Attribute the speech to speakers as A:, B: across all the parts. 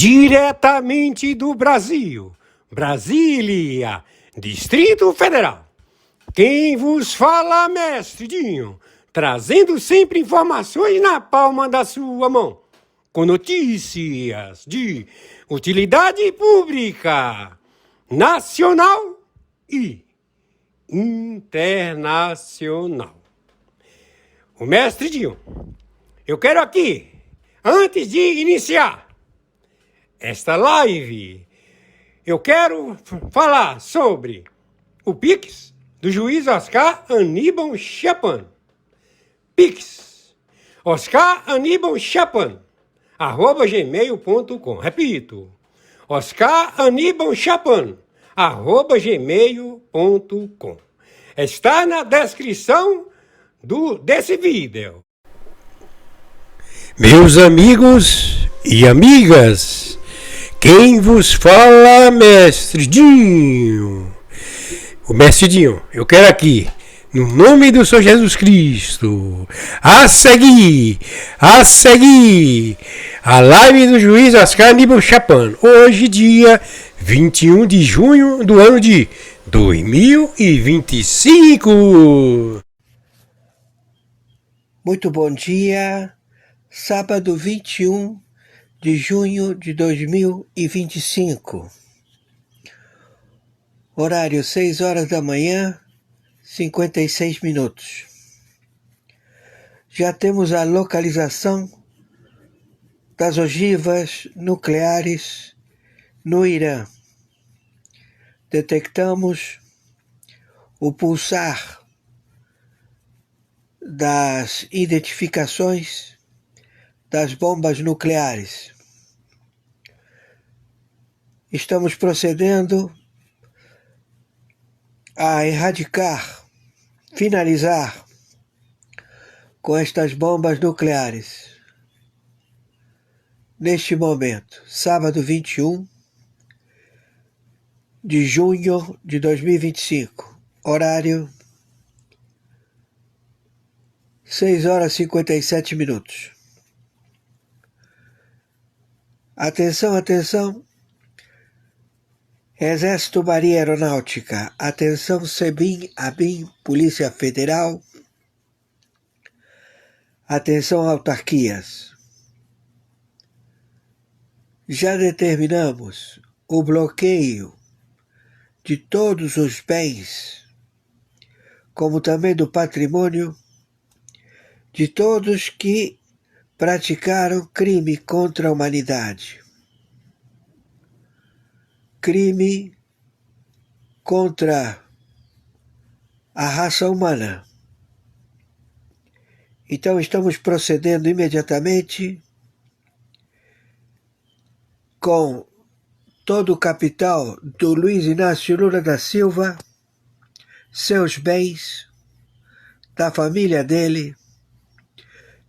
A: Diretamente do Brasil, Brasília, Distrito Federal. Quem vos fala, mestre Dinho, trazendo sempre informações na palma da sua mão, com notícias de utilidade pública, nacional e internacional. O mestre Dinho, eu quero aqui, antes de iniciar esta live, eu quero falar sobre o Pix do juiz Oscar Aníbal Chapan. Pix, Oscar Aníbal Chapan, @gmail.com. Repito, Oscar Aníbal Chapan, @gmail.com. Está na descrição desse vídeo. Meus amigos e amigas, quem vos fala, mestre Dinho. O mestre Dinho, eu quero aqui, no nome do Senhor Jesus Cristo, a seguir a live do juiz Oscar Aníbal Chapan, hoje dia 21 de junho do ano de 2025.
B: Muito bom dia, sábado 21 de junho de 2025. Horário 6 horas da manhã, 56 minutos. Já temos a localização das ogivas nucleares no Irã. Detectamos o pulsar das identificações das bombas nucleares. Estamos procedendo a erradicar, finalizar com estas bombas nucleares. Neste momento, sábado 21 de junho de 2025, horário 6 horas e 57 minutos. Atenção, atenção. Exército, Marinha Aeronáutica, atenção, SEBIN, ABIN, Polícia Federal, atenção, autarquias. Já determinamos o bloqueio de todos os bens, como também do patrimônio, de todos que praticaram crime contra a humanidade. Crime contra a raça humana. Então estamos procedendo imediatamente com todo o capital do Luiz Inácio Lula da Silva, seus bens, da família dele,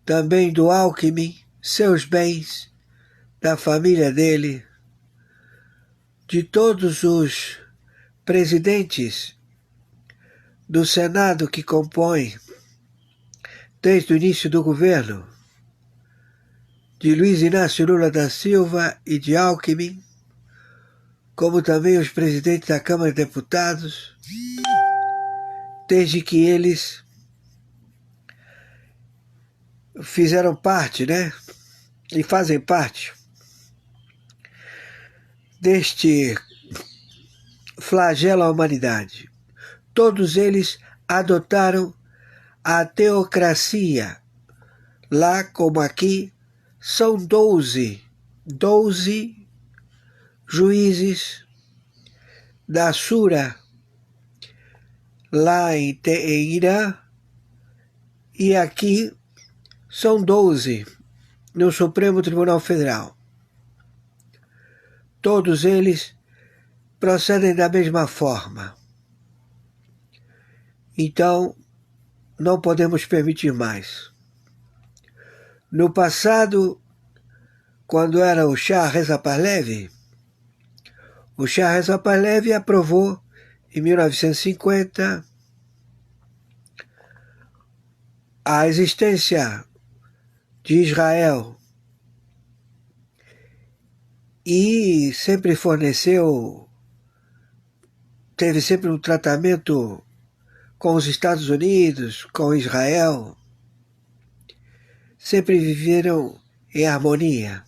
B: também do Alckmin, seus bens, da família dele, de todos os presidentes do Senado que compõem, desde o início do governo, de Luiz Inácio Lula da Silva e de Alckmin, como também os presidentes da Câmara de Deputados, desde que eles fizeram parte, e fazem parte deste flagelo à humanidade. Todos eles adotaram a teocracia. Lá como aqui, são 12 juízes da Shura, lá em Irã, e aqui são 12 no Supremo Tribunal Federal. Todos eles procedem da mesma forma. Então, não podemos permitir mais. No passado, quando era o Shah Reza Pahlavi, o Shah Reza Pahlavi aprovou, em 1950, a existência de Israel e sempre teve sempre um tratamento com os Estados Unidos, com Israel, sempre viveram em harmonia,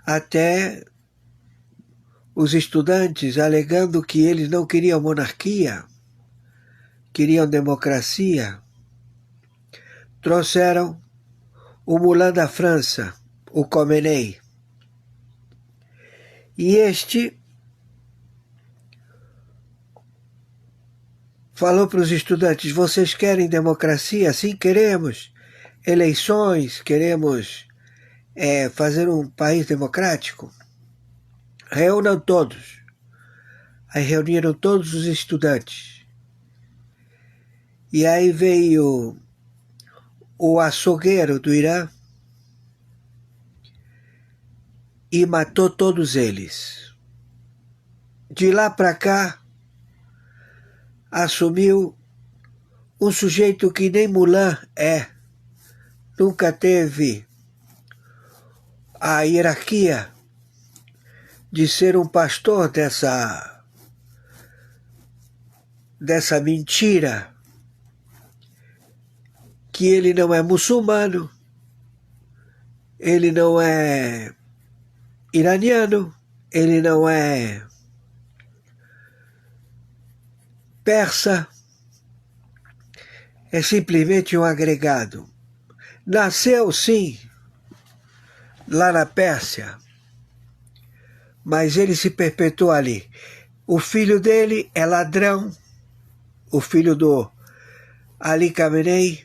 B: até os estudantes alegando que eles não queriam monarquia, queriam democracia, trouxeram o Moulin da França, o Khomeini. E este falou para os estudantes: vocês querem democracia? Sim, queremos. Eleições, queremos fazer um país democrático. Reúnam todos. Aí reuniram todos os estudantes. E aí veio o açougueiro do Irã e matou todos eles. De lá para cá, assumiu um sujeito que nem Moulin nunca teve a hierarquia de ser um pastor dessa mentira, que ele não é muçulmano, ele não é iraniano, ele não é persa, é simplesmente um agregado. Nasceu, sim, lá na Pérsia, mas ele se perpetuou ali. O filho dele é ladrão, o filho do Ali Khamenei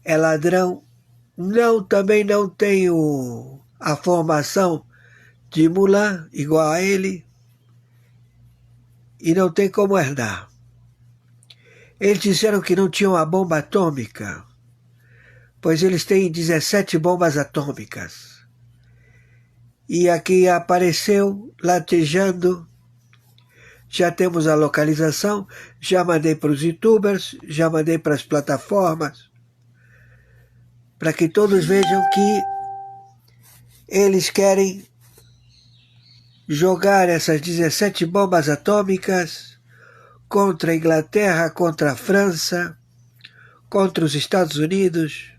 B: é ladrão, também não tem a formação de Moulin igual a ele, e não tem como herdar. Eles disseram que não tinham a bomba atômica, pois eles têm 17 bombas atômicas. E aqui apareceu latejando. Já temos a localização, já mandei para os youtubers, já mandei para as plataformas, para que todos vejam que eles querem jogar essas 17 bombas atômicas contra a Inglaterra, contra a França, contra os Estados Unidos,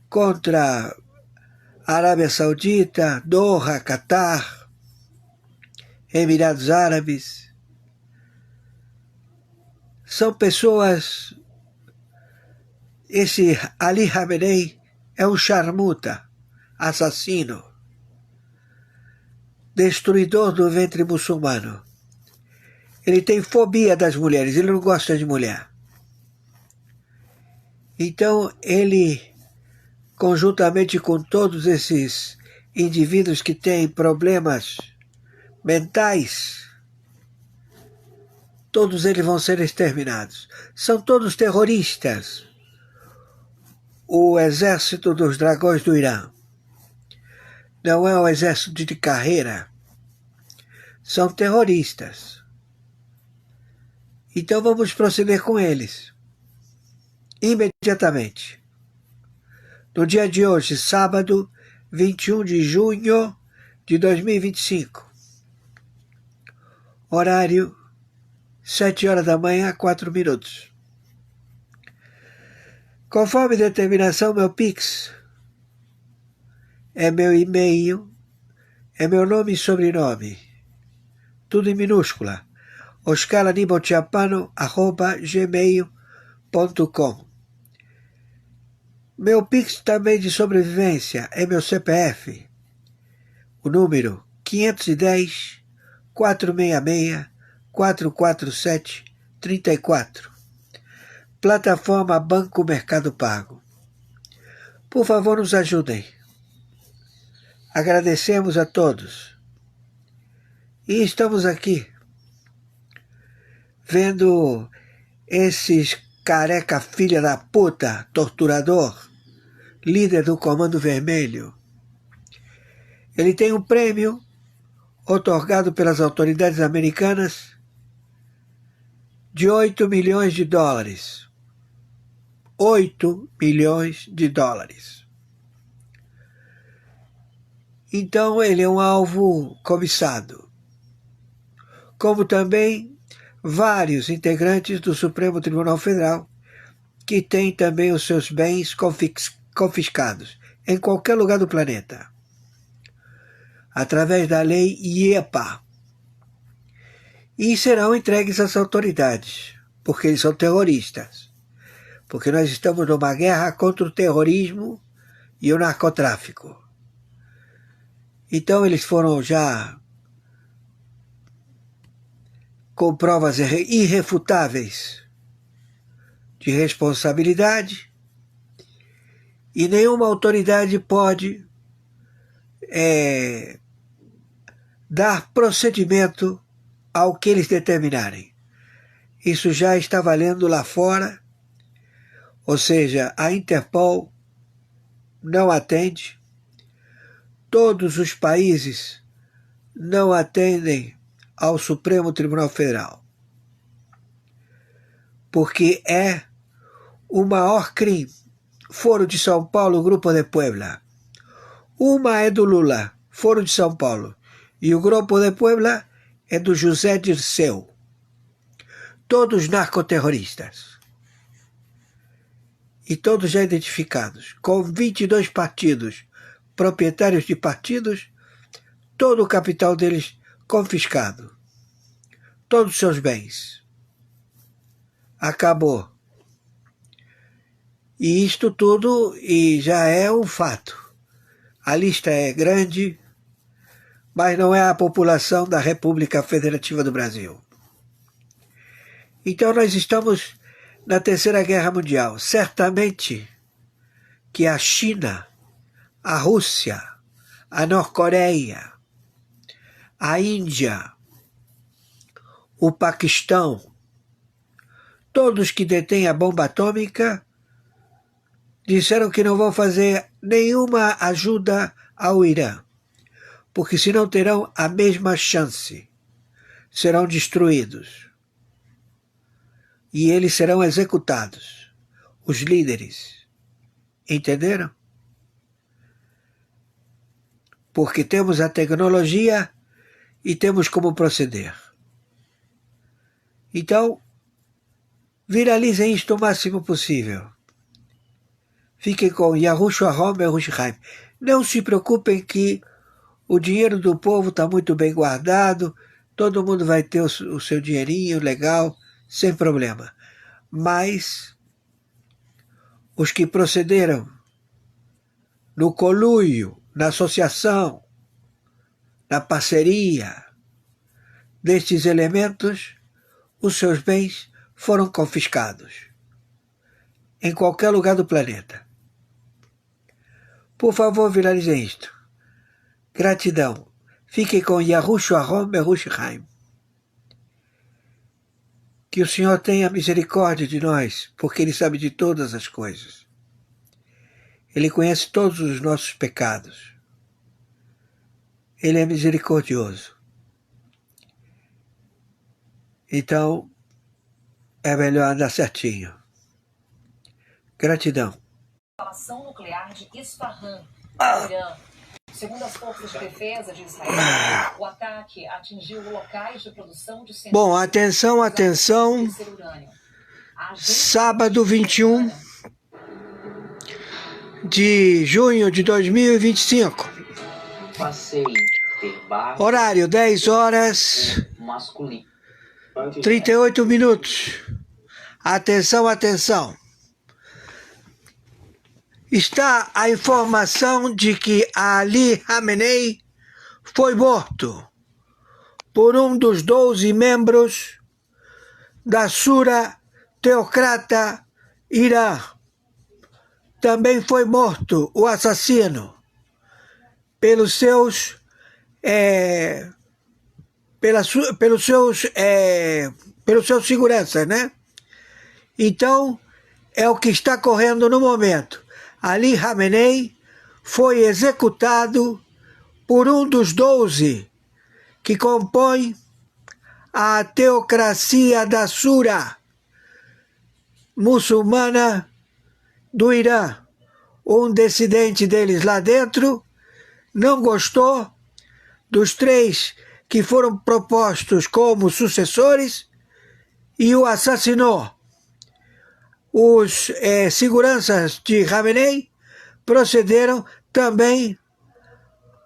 B: contra a Arábia Saudita, Doha, Catar, Emirados Árabes. São pessoas... Esse Ali Khamenei é um charmuta, assassino, destruidor do ventre muçulmano. Ele tem fobia das mulheres, ele não gosta de mulher. Então ele, conjuntamente com todos esses indivíduos que têm problemas mentais, todos eles vão ser exterminados. São todos terroristas. O exército dos dragões do Irã não é um exército de carreira, são terroristas. Então vamos proceder com eles imediatamente. No dia de hoje, sábado, 21 de junho de 2025, horário 7 horas da manhã, 4 minutos. Conforme determinação, meu Pix é meu e-mail, é meu nome e sobrenome, tudo em minúscula, oscaranibalciapano@gmail.com. Meu Pix também de sobrevivência é meu CPF, o número 510 466 447 34. Plataforma Banco Mercado Pago. Por favor, nos ajudem. Agradecemos a todos. E estamos aqui vendo esses careca filha da puta, torturador, líder do Comando Vermelho. Ele tem um prêmio otorgado pelas autoridades americanas de 8 milhões de dólares. 8 milhões de dólares. Então ele é um alvo cobiçado. Como também vários integrantes do Supremo Tribunal Federal que têm também os seus bens confiscados em qualquer lugar do planeta, através da lei IEPA, e serão entregues às autoridades, porque eles são terroristas, porque nós estamos numa guerra contra o terrorismo e o narcotráfico. Então eles foram já com provas irrefutáveis de responsabilidade, e nenhuma autoridade pode dar procedimento ao que eles determinarem. Isso já está valendo lá fora, ou seja, a Interpol não atende, todos os países não atendem ao Supremo Tribunal Federal, porque é o maior crime. Foro de São Paulo, Grupo de Puebla. Uma é do Lula, Foro de São Paulo, e o Grupo de Puebla é do José Dirceu. Todos narcoterroristas. E todos já identificados, com 22 partidos, proprietários de partidos, todo o capital deles confiscado. Todos os seus bens. Acabou. E isto tudo já é um fato. A lista é grande, mas não é a população da República Federativa do Brasil. Então nós estamos na Terceira Guerra Mundial. Certamente que a China, a Rússia, a Norte-Coreia, a Índia, o Paquistão, todos que detêm a bomba atômica, disseram que não vão fazer nenhuma ajuda ao Irã, porque senão terão a mesma chance. Serão destruídos. E eles serão executados, os líderes. Entenderam? Porque temos a tecnologia e temos como proceder. Então, viralizem isto o máximo possível. Fiquem com Yahushua Rom Yerushalayim. Não se preocupem que o dinheiro do povo está muito bem guardado, todo mundo vai ter o seu dinheirinho legal, sem problema. Mas os que procederam no conluio, na associação, na parceria destes elementos, os seus bens foram confiscados em qualquer lugar do planeta. Por favor, viralizem isto. Gratidão. Fiquem com Yahushua Rom Yerushalayim. Que o Senhor tenha misericórdia de nós, porque Ele sabe de todas as coisas. Ele conhece todos os nossos pecados. Ele é misericordioso. Então, é melhor andar certinho. Gratidão.
C: Instalação nuclear de Isfahan, no Irã. Segundo as forças de defesa de Israel, o ataque atingiu locais de produção de centros.
B: Bom, atenção. Sábado 21 de junho de 2025. Horário 10 horas 38 minutos. Atenção. Está a informação de que Ali Khamenei foi morto por um dos 12 membros da Shura Teocrata Irã. Também foi morto o assassino pelos seus seguranças, né? Então, é o que está correndo no momento. Ali Khamenei foi executado por um dos 12 que compõem a teocracia da Shura muçulmana do Irã. Um dissidente deles lá dentro não gostou dos 3 que foram propostos como sucessores e o assassinou. Os seguranças de Khamenei procederam também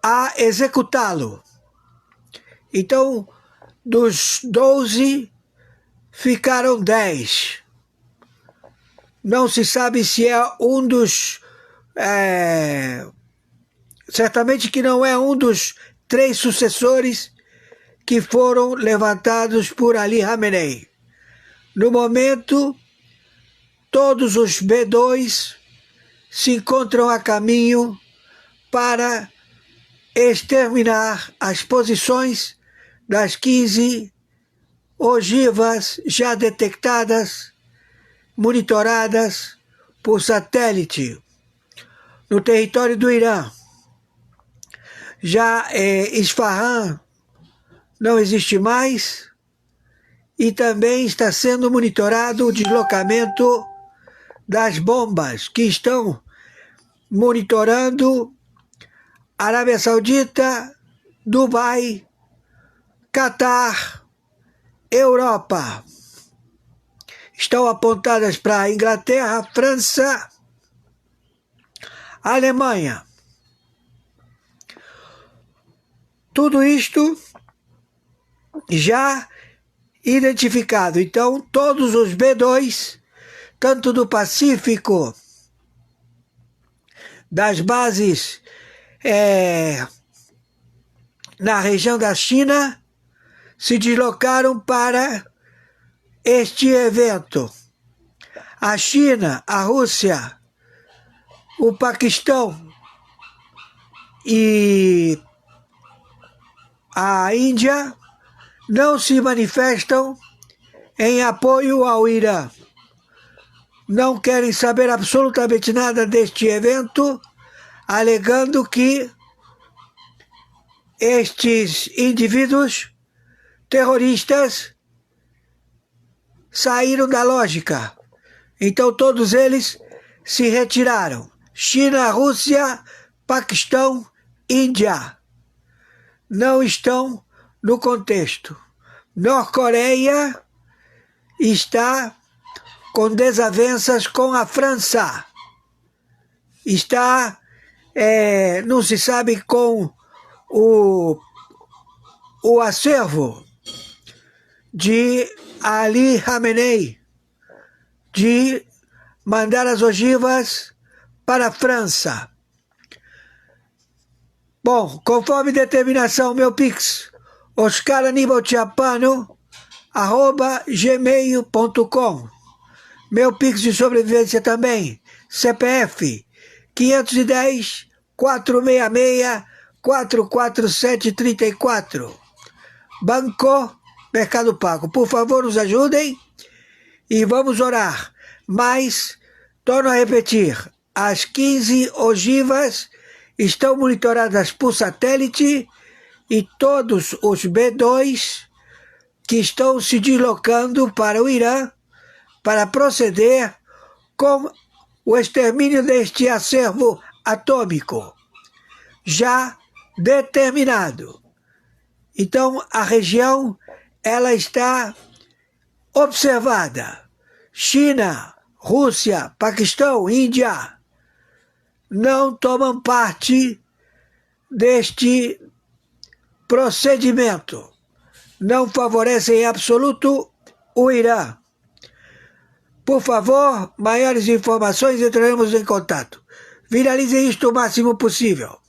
B: a executá-lo. Então, dos 12, ficaram 10. Não se sabe se é um dos... certamente que não é um dos 3 sucessores que foram levantados por Ali Khamenei. No momento, todos os B2 se encontram a caminho para exterminar as posições das 15 ogivas já detectadas, monitoradas por satélite no território do Irã. Já Isfahan não existe mais e também está sendo monitorado o deslocamento das bombas que estão monitorando Arábia Saudita, Dubai, Catar, Europa. Estão apontadas para a Inglaterra, França, Alemanha. Tudo isto já identificado. Então, todos os B2, tanto do Pacífico, das bases na região da China, se deslocaram para este evento. A China, a Rússia, o Paquistão e a Índia não se manifestam em apoio ao Irã. Não querem saber absolutamente nada deste evento, alegando que estes indivíduos terroristas saíram da lógica. Então todos eles se retiraram. China, Rússia, Paquistão, Índia. Não estão no contexto. Norte-Coreia está com desavenças com a França. Está, não se sabe, com o acervo de Ali Khamenei de mandar as ogivas para a França. Bom, conforme determinação, meu Pix, oscaranibaltiapano@gmail.com. Meu Pix de sobrevivência também, CPF 510 466 44734. Banco Mercado Pago. Por favor, nos ajudem e vamos orar. Mas, torno a repetir, as 15 ogivas estão monitoradas por satélite e todos os B2 que estão se deslocando para o Irã para proceder com o extermínio deste acervo atômico já determinado. Então, a região ela está observada. China, Rússia, Paquistão, Índia não tomam parte deste procedimento. Não favorecem em absoluto o Irã. Por favor, maiores informações, entraremos em contato. Viralizem isto o máximo possível.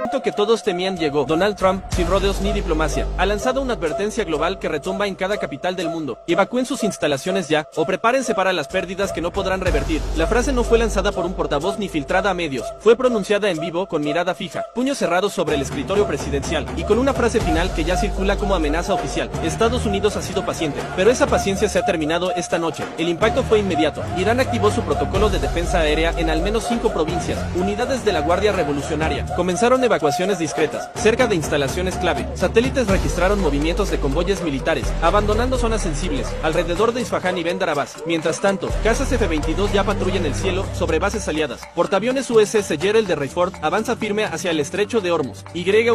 D: que todos temían llegó. Donald Trump, sin rodeos ni diplomacia, ha lanzado una advertencia global que retumba en cada capital del mundo. Evacúen sus instalaciones ya, o prepárense para las pérdidas que no podrán revertir. La frase no fue lanzada por un portavoz ni filtrada a medios. Fue pronunciada en vivo, con mirada fija, puños cerrados sobre el escritorio presidencial, y con una frase final que ya circula como amenaza oficial. Estados Unidos ha sido paciente, pero esa paciencia se ha terminado esta noche. El impacto fue inmediato. Irán activó su protocolo de defensa aérea en al menos 5 provincias. Unidades de la Guardia Revolucionaria comenzaron evacuaciones discretas, cerca de instalaciones clave. Satélites registraron movimientos de convoyes militares, abandonando zonas sensibles, alrededor de Isfahán y Bandar Abbas. Mientras tanto, cazas F-22 ya patrullan el cielo sobre bases aliadas. Portaaviones USS Gerald de Rayford avanza firme hacia el estrecho de Hormuz.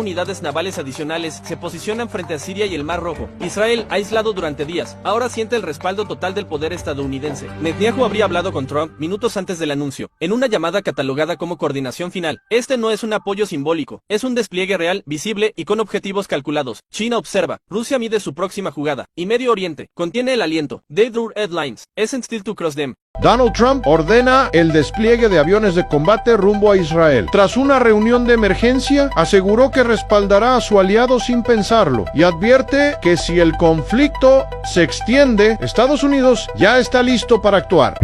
D: Unidades navales adicionales se posicionan frente a Siria y el Mar Rojo. Israel, aislado durante días, ahora siente el respaldo total del poder estadounidense. Netanyahu habría hablado con Trump minutos antes del anuncio, en una llamada catalogada como coordinación final. Este no es un apoyo simbólico, es un despliegue real, visible y con objetivos calculados. China observa, Rusia mide su próxima jugada, y Medio Oriente contiene el aliento. They drew headlines, isn't still to cross them.
E: Donald Trump ordena el despliegue de aviones de combate rumbo a Israel. Tras una reunión de emergencia, aseguró que respaldará a su aliado sin pensarlo y advierte que si el conflicto se extiende, Estados Unidos ya está listo para actuar.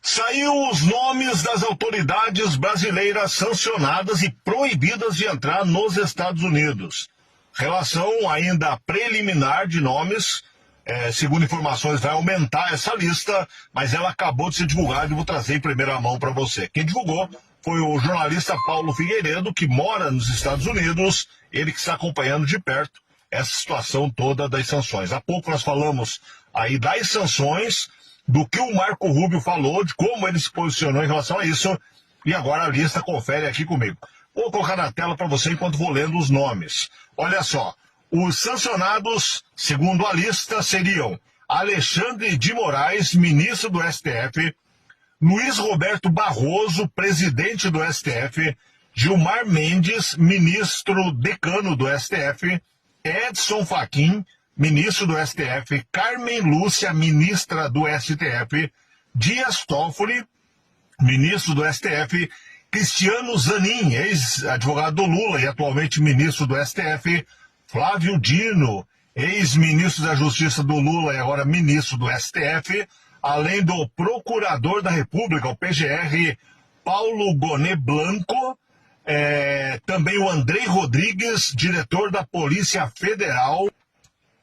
F: Saiu os nomes das autoridades brasileiras sancionadas e proibidas de entrar nos Estados Unidos. Relação ainda preliminar de nomes, segundo informações, vai aumentar essa lista, mas ela acabou de ser divulgada e vou trazer em primeira mão para você. Quem divulgou foi o jornalista Paulo Figueiredo, que mora nos Estados Unidos, ele que está acompanhando de perto essa situação toda das sanções. Há pouco nós falamos aí das sanções, do que o Marco Rubio falou, de como ele se posicionou em relação a isso, e agora a lista confere aqui comigo. Vou colocar na tela para você enquanto vou lendo os nomes. Olha só, os sancionados, segundo a lista, seriam Alexandre de Moraes, ministro do STF, Luiz Roberto Barroso, presidente do STF, Gilmar Mendes, ministro decano do STF, Edson Fachin, ministro do STF, Carmen Lúcia, ministra do STF, Dias Toffoli, ministro do STF, Cristiano Zanin, ex-advogado do Lula e atualmente ministro do STF, Flávio Dino, ex-ministro da Justiça do Lula e agora ministro do STF, além do procurador da República, o PGR, Paulo Gonet Blanco, também o Andrei Rodrigues, diretor da Polícia Federal,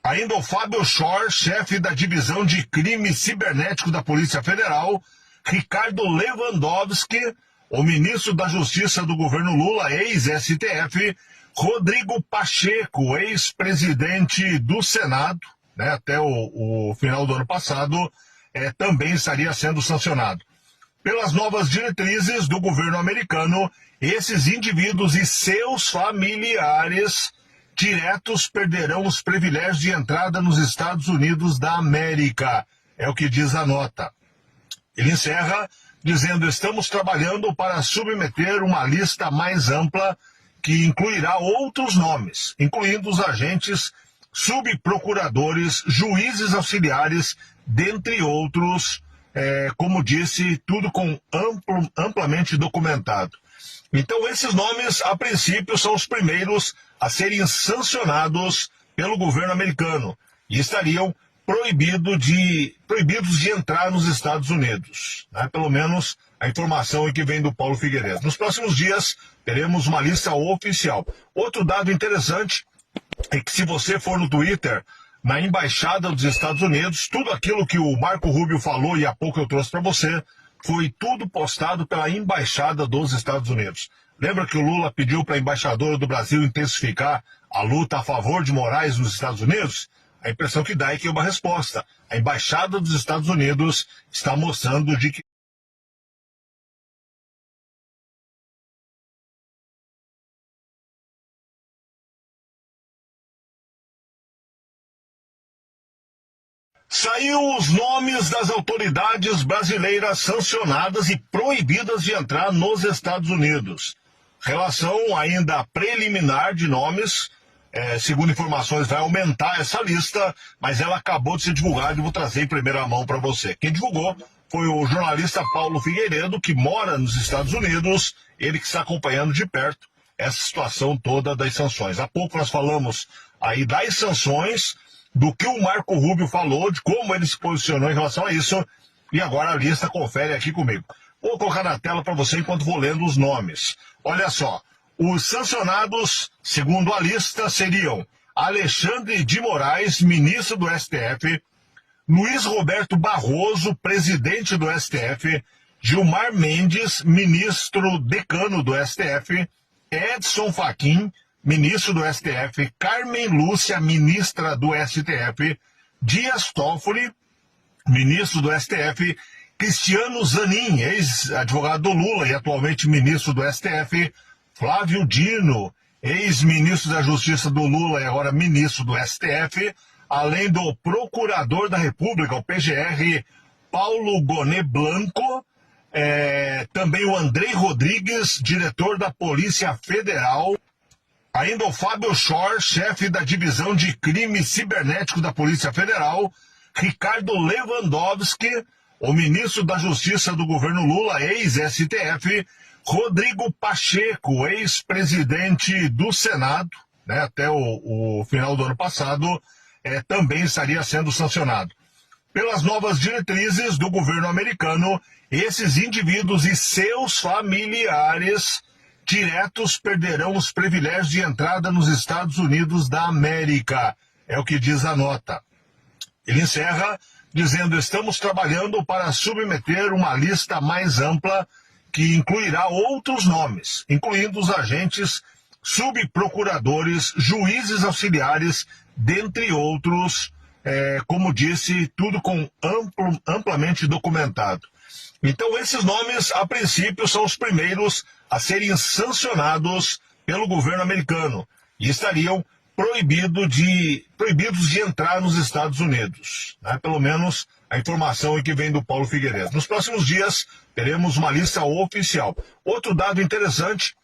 F: ainda o Fábio Schor, chefe da Divisão de Crime Cibernético da Polícia Federal, Ricardo Lewandowski, o ministro da Justiça do governo Lula, ex-STF, Rodrigo Pacheco, ex-presidente do Senado, né, até o final do ano passado, também estaria sendo sancionado. Pelas novas diretrizes do governo americano, esses indivíduos e seus familiares diretos perderão os privilégios de entrada nos Estados Unidos da América. É o que diz a nota. Ele encerra dizendo: estamos trabalhando para submeter uma lista mais ampla que incluirá outros nomes, incluindo os agentes subprocuradores, juízes auxiliares, dentre outros, como disse, tudo amplamente documentado. Então, esses nomes, a princípio, são os primeiros a serem sancionados pelo governo americano e estariam proibidos de entrar nos Estados Unidos, né? Pelo menos a informação que vem do Paulo Figueiredo. Nos próximos dias, teremos uma lista oficial. Outro dado interessante é que, se você for no Twitter, na Embaixada dos Estados Unidos, tudo aquilo que o Marco Rubio falou e há pouco eu trouxe para você, foi tudo postado pela Embaixada dos Estados Unidos. Lembra que o Lula pediu para a embaixadora do Brasil intensificar a luta a favor de Moraes nos Estados Unidos? A impressão que dá é que é uma resposta. A Embaixada dos Estados Unidos está mostrando de que Saiu os nomes das autoridades brasileiras sancionadas e proibidas de entrar nos Estados Unidos. Relação ainda preliminar de nomes, segundo informações, vai aumentar essa lista, mas ela acabou de ser divulgada e vou trazer em primeira mão para você. Quem divulgou foi o jornalista Paulo Figueiredo, que mora nos Estados Unidos, ele que está acompanhando de perto essa situação toda das sanções. Há pouco nós falamos aí das sanções, do que o Marco Rubio falou, de como ele se posicionou em relação a isso, e agora a lista confere aqui comigo. Vou colocar na tela para você enquanto vou lendo os nomes. Olha só, os sancionados, segundo a lista, seriam Alexandre de Moraes, ministro do STF, Luiz Roberto Barroso, presidente do STF, Gilmar Mendes, ministro decano do STF, Edson Fachin, ministro do STF, Carmen Lúcia, ministra do STF, Dias Toffoli, ministro do STF, Cristiano Zanin, ex-advogado do Lula e atualmente ministro do STF, Flávio Dino, ex-ministro da Justiça do Lula e agora ministro do STF, além do procurador da República, o PGR, Paulo Gonet Blanco, também o Andrei Rodrigues, diretor da Polícia Federal, ainda o Fábio Schor, chefe da Divisão de Crime Cibernético da Polícia Federal, Ricardo Lewandowski, o ministro da Justiça do governo Lula, ex-STF, Rodrigo Pacheco, ex-presidente do Senado, né, até o final do ano passado, também estaria sendo sancionado. Pelas novas diretrizes do governo americano, esses indivíduos e seus familiares diretos perderão os privilégios de entrada nos Estados Unidos da América. É o que diz a nota. Ele encerra dizendo: estamos trabalhando para submeter uma lista mais ampla que incluirá outros nomes, incluindo os agentes subprocuradores, juízes auxiliares, dentre outros, como disse, tudo amplamente documentado. Então, esses nomes, a princípio, são os primeiros a serem sancionados pelo governo americano e estariam proibidos de entrar nos Estados Unidos, né? Pelo menos a informação que vem do Paulo Figueiredo. Nos próximos dias, teremos uma lista oficial. Outro dado interessante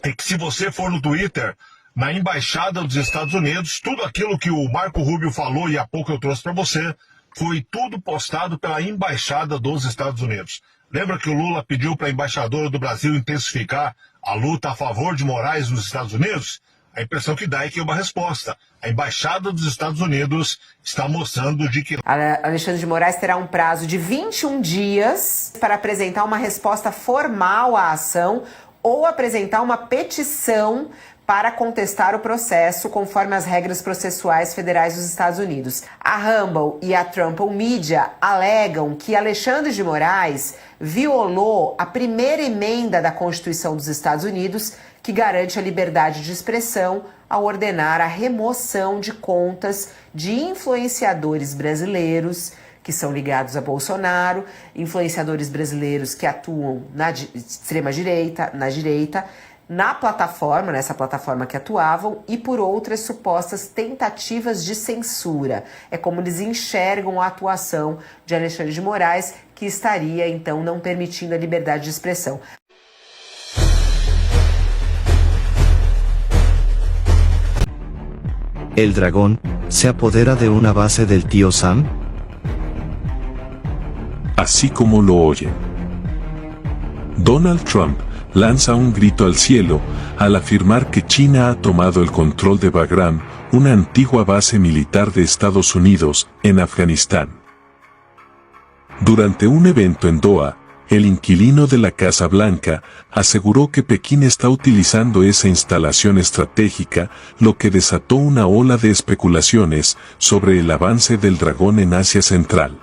F: é que, se você for no Twitter, na Embaixada dos Estados Unidos, tudo aquilo que o Marco Rubio falou e há pouco eu trouxe para você, foi tudo postado pela Embaixada dos Estados Unidos. Lembra que o Lula pediu para a embaixadora do Brasil intensificar a luta a favor de Moraes nos Estados Unidos? A impressão que dá é que é uma resposta. A Embaixada dos Estados Unidos está mostrando de que...
G: Alexandre de Moraes terá um prazo de 21 dias para apresentar uma resposta formal à ação ou apresentar uma petição para contestar o processo conforme as regras processuais federais dos Estados Unidos. A Rumble e a Trample Media alegam que Alexandre de Moraes violou a primeira emenda da Constituição dos Estados Unidos, que garante a liberdade de expressão ao ordenar a remoção de contas de influenciadores brasileiros que são ligados a Bolsonaro, influenciadores brasileiros que atuam na extrema-direita, na direita, nessa plataforma que atuavam, e por outras supostas tentativas de censura. É como eles enxergam a atuação de Alexandre de Moraes, que estaria, então, não permitindo a liberdade de expressão.
H: El dragón se apodera de una base del tío Sam.
I: Así como lo oyen. Donald Trump lanza un grito al cielo al afirmar que China ha tomado el control de Bagram, una antigua base militar de Estados Unidos, en Afganistán. Durante un evento en Doha, el inquilino de la Casa Blanca aseguró que Pekín está utilizando esa instalación estratégica, lo que desató una ola de especulaciones sobre el avance del dragón en Asia Central.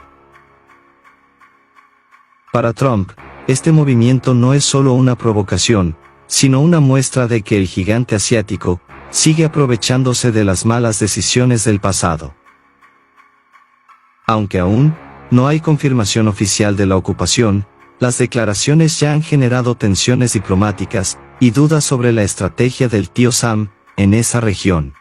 H: Para Trump, este movimiento no es solo una provocación, sino una muestra de que el gigante asiático sigue aprovechándose de las malas decisiones del pasado. Aunque aún no hay confirmación oficial de la ocupación, las declaraciones ya han generado tensiones diplomáticas y dudas sobre la estrategia del tío Sam en esa región.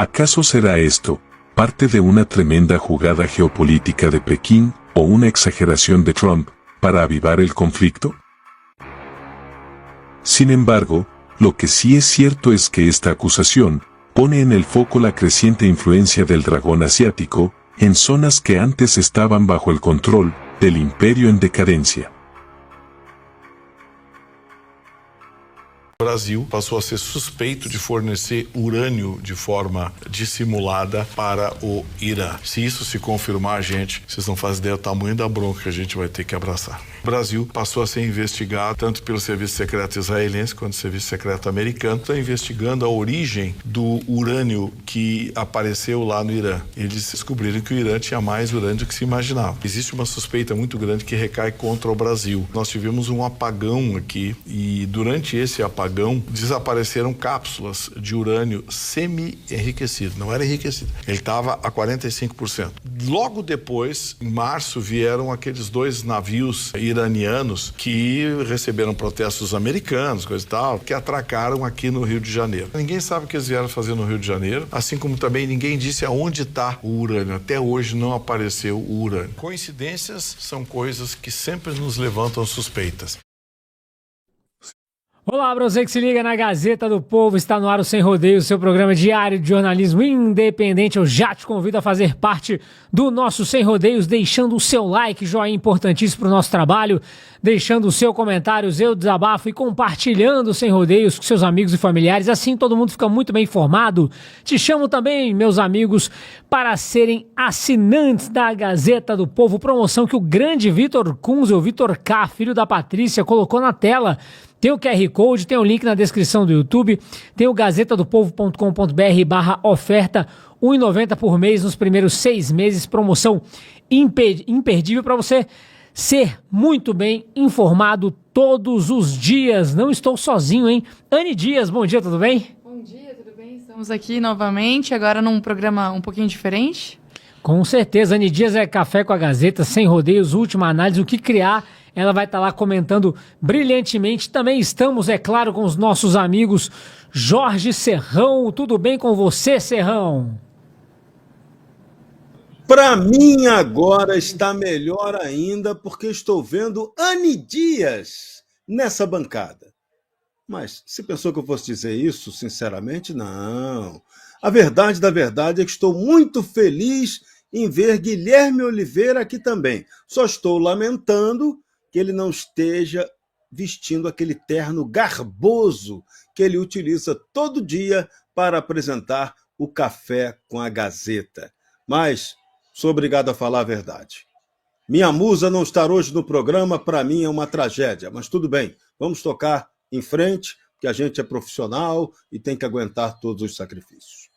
I: ¿Acaso será esto parte de una tremenda jugada geopolítica de Pekín o una exageración de Trump para avivar el conflicto? Sin embargo, lo que sí es cierto es que esta acusación pone en el foco la creciente influencia del dragón asiático en zonas que antes estaban bajo el control del imperio en decadencia.
J: O Brasil passou a ser suspeito de fornecer urânio de forma dissimulada para o Irã. Se isso se confirmar, gente, vocês não fazem ideia do tamanho da bronca que a gente vai ter que abraçar. O Brasil passou a ser investigado tanto pelo Serviço Secreto Israelense quanto pelo Serviço Secreto Americano. Está investigando a origem do urânio que apareceu lá no Irã. Eles descobriram que o Irã tinha mais urânio do que se imaginava. Existe uma suspeita muito grande que recai contra o Brasil. Nós tivemos um apagão aqui e durante esse apagão desapareceram cápsulas de urânio semi-enriquecido, não era enriquecido. Ele estava a 45%. Logo depois, em março, vieram aqueles 2 navios iranianos que receberam protestos americanos, coisa e tal, que atracaram aqui no Rio de Janeiro. Ninguém sabe o que eles vieram fazer no Rio de Janeiro, assim como também ninguém disse aonde está o urânio. Até hoje não apareceu o urânio. Coincidências são coisas que sempre nos levantam suspeitas.
K: Olá, para você que se liga na Gazeta do Povo, está no ar o Sem Rodeio, seu programa diário de jornalismo independente. Eu já te convido a fazer parte do nosso Sem Rodeios, deixando o seu like, joinha importantíssimo para o nosso trabalho, deixando o seu comentário, seu desabafo e compartilhando o Sem Rodeios com seus amigos e familiares. Assim todo mundo fica muito bem informado. Te chamo também, meus amigos, para serem assinantes da Gazeta do Povo, promoção que o grande Vitor Kunz, o Vitor K, filho da Patrícia, colocou na tela. Tem o QR Code, tem o link na descrição do YouTube, tem o gazetadopovo.com.br/oferta, R$ 1,90 por mês nos primeiros 6 meses, promoção imperdível para você ser muito bem informado todos os dias. Não estou sozinho, hein? Anne Dias, bom dia, tudo bem?
L: Bom dia, tudo bem? Estamos aqui novamente, agora num programa um pouquinho diferente.
K: Com certeza, Anne Dias é Café com a Gazeta, Sem Rodeios, última análise, o que criar. Ela vai estar lá comentando brilhantemente. Também estamos, é claro, com os nossos amigos Jorge Serrão. Tudo bem com você, Serrão?
M: Para mim agora está melhor ainda, porque estou vendo Anne Dias nessa bancada. Mas você pensou que eu fosse dizer isso? Sinceramente, não. A verdade da verdade é que estou muito feliz em ver Guilherme Oliveira aqui também. Só estou lamentando que ele não esteja vestindo aquele terno garboso que ele utiliza todo dia para apresentar o Café com a Gazeta. Mas sou obrigado a falar a verdade. Minha musa não estar hoje no programa, para mim é uma tragédia, mas tudo bem, vamos tocar em frente, porque a gente é profissional e tem que aguentar todos os sacrifícios.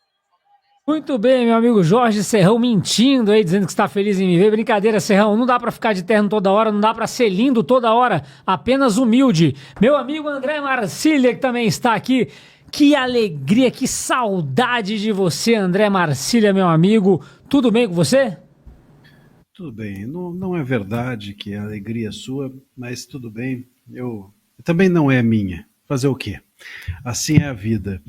K: Muito bem, meu amigo Jorge Serrão mentindo aí, dizendo que está feliz em me ver. Brincadeira, Serrão, não dá para ficar de terno toda hora, não dá para ser lindo toda hora, apenas humilde. Meu amigo André Marcília, que também está aqui. Que alegria, que saudade de você, André Marcília, meu amigo. Tudo bem com você?
N: Tudo bem, não é verdade que a alegria é sua, mas tudo bem, eu também não é minha. Fazer o quê? Assim é a vida.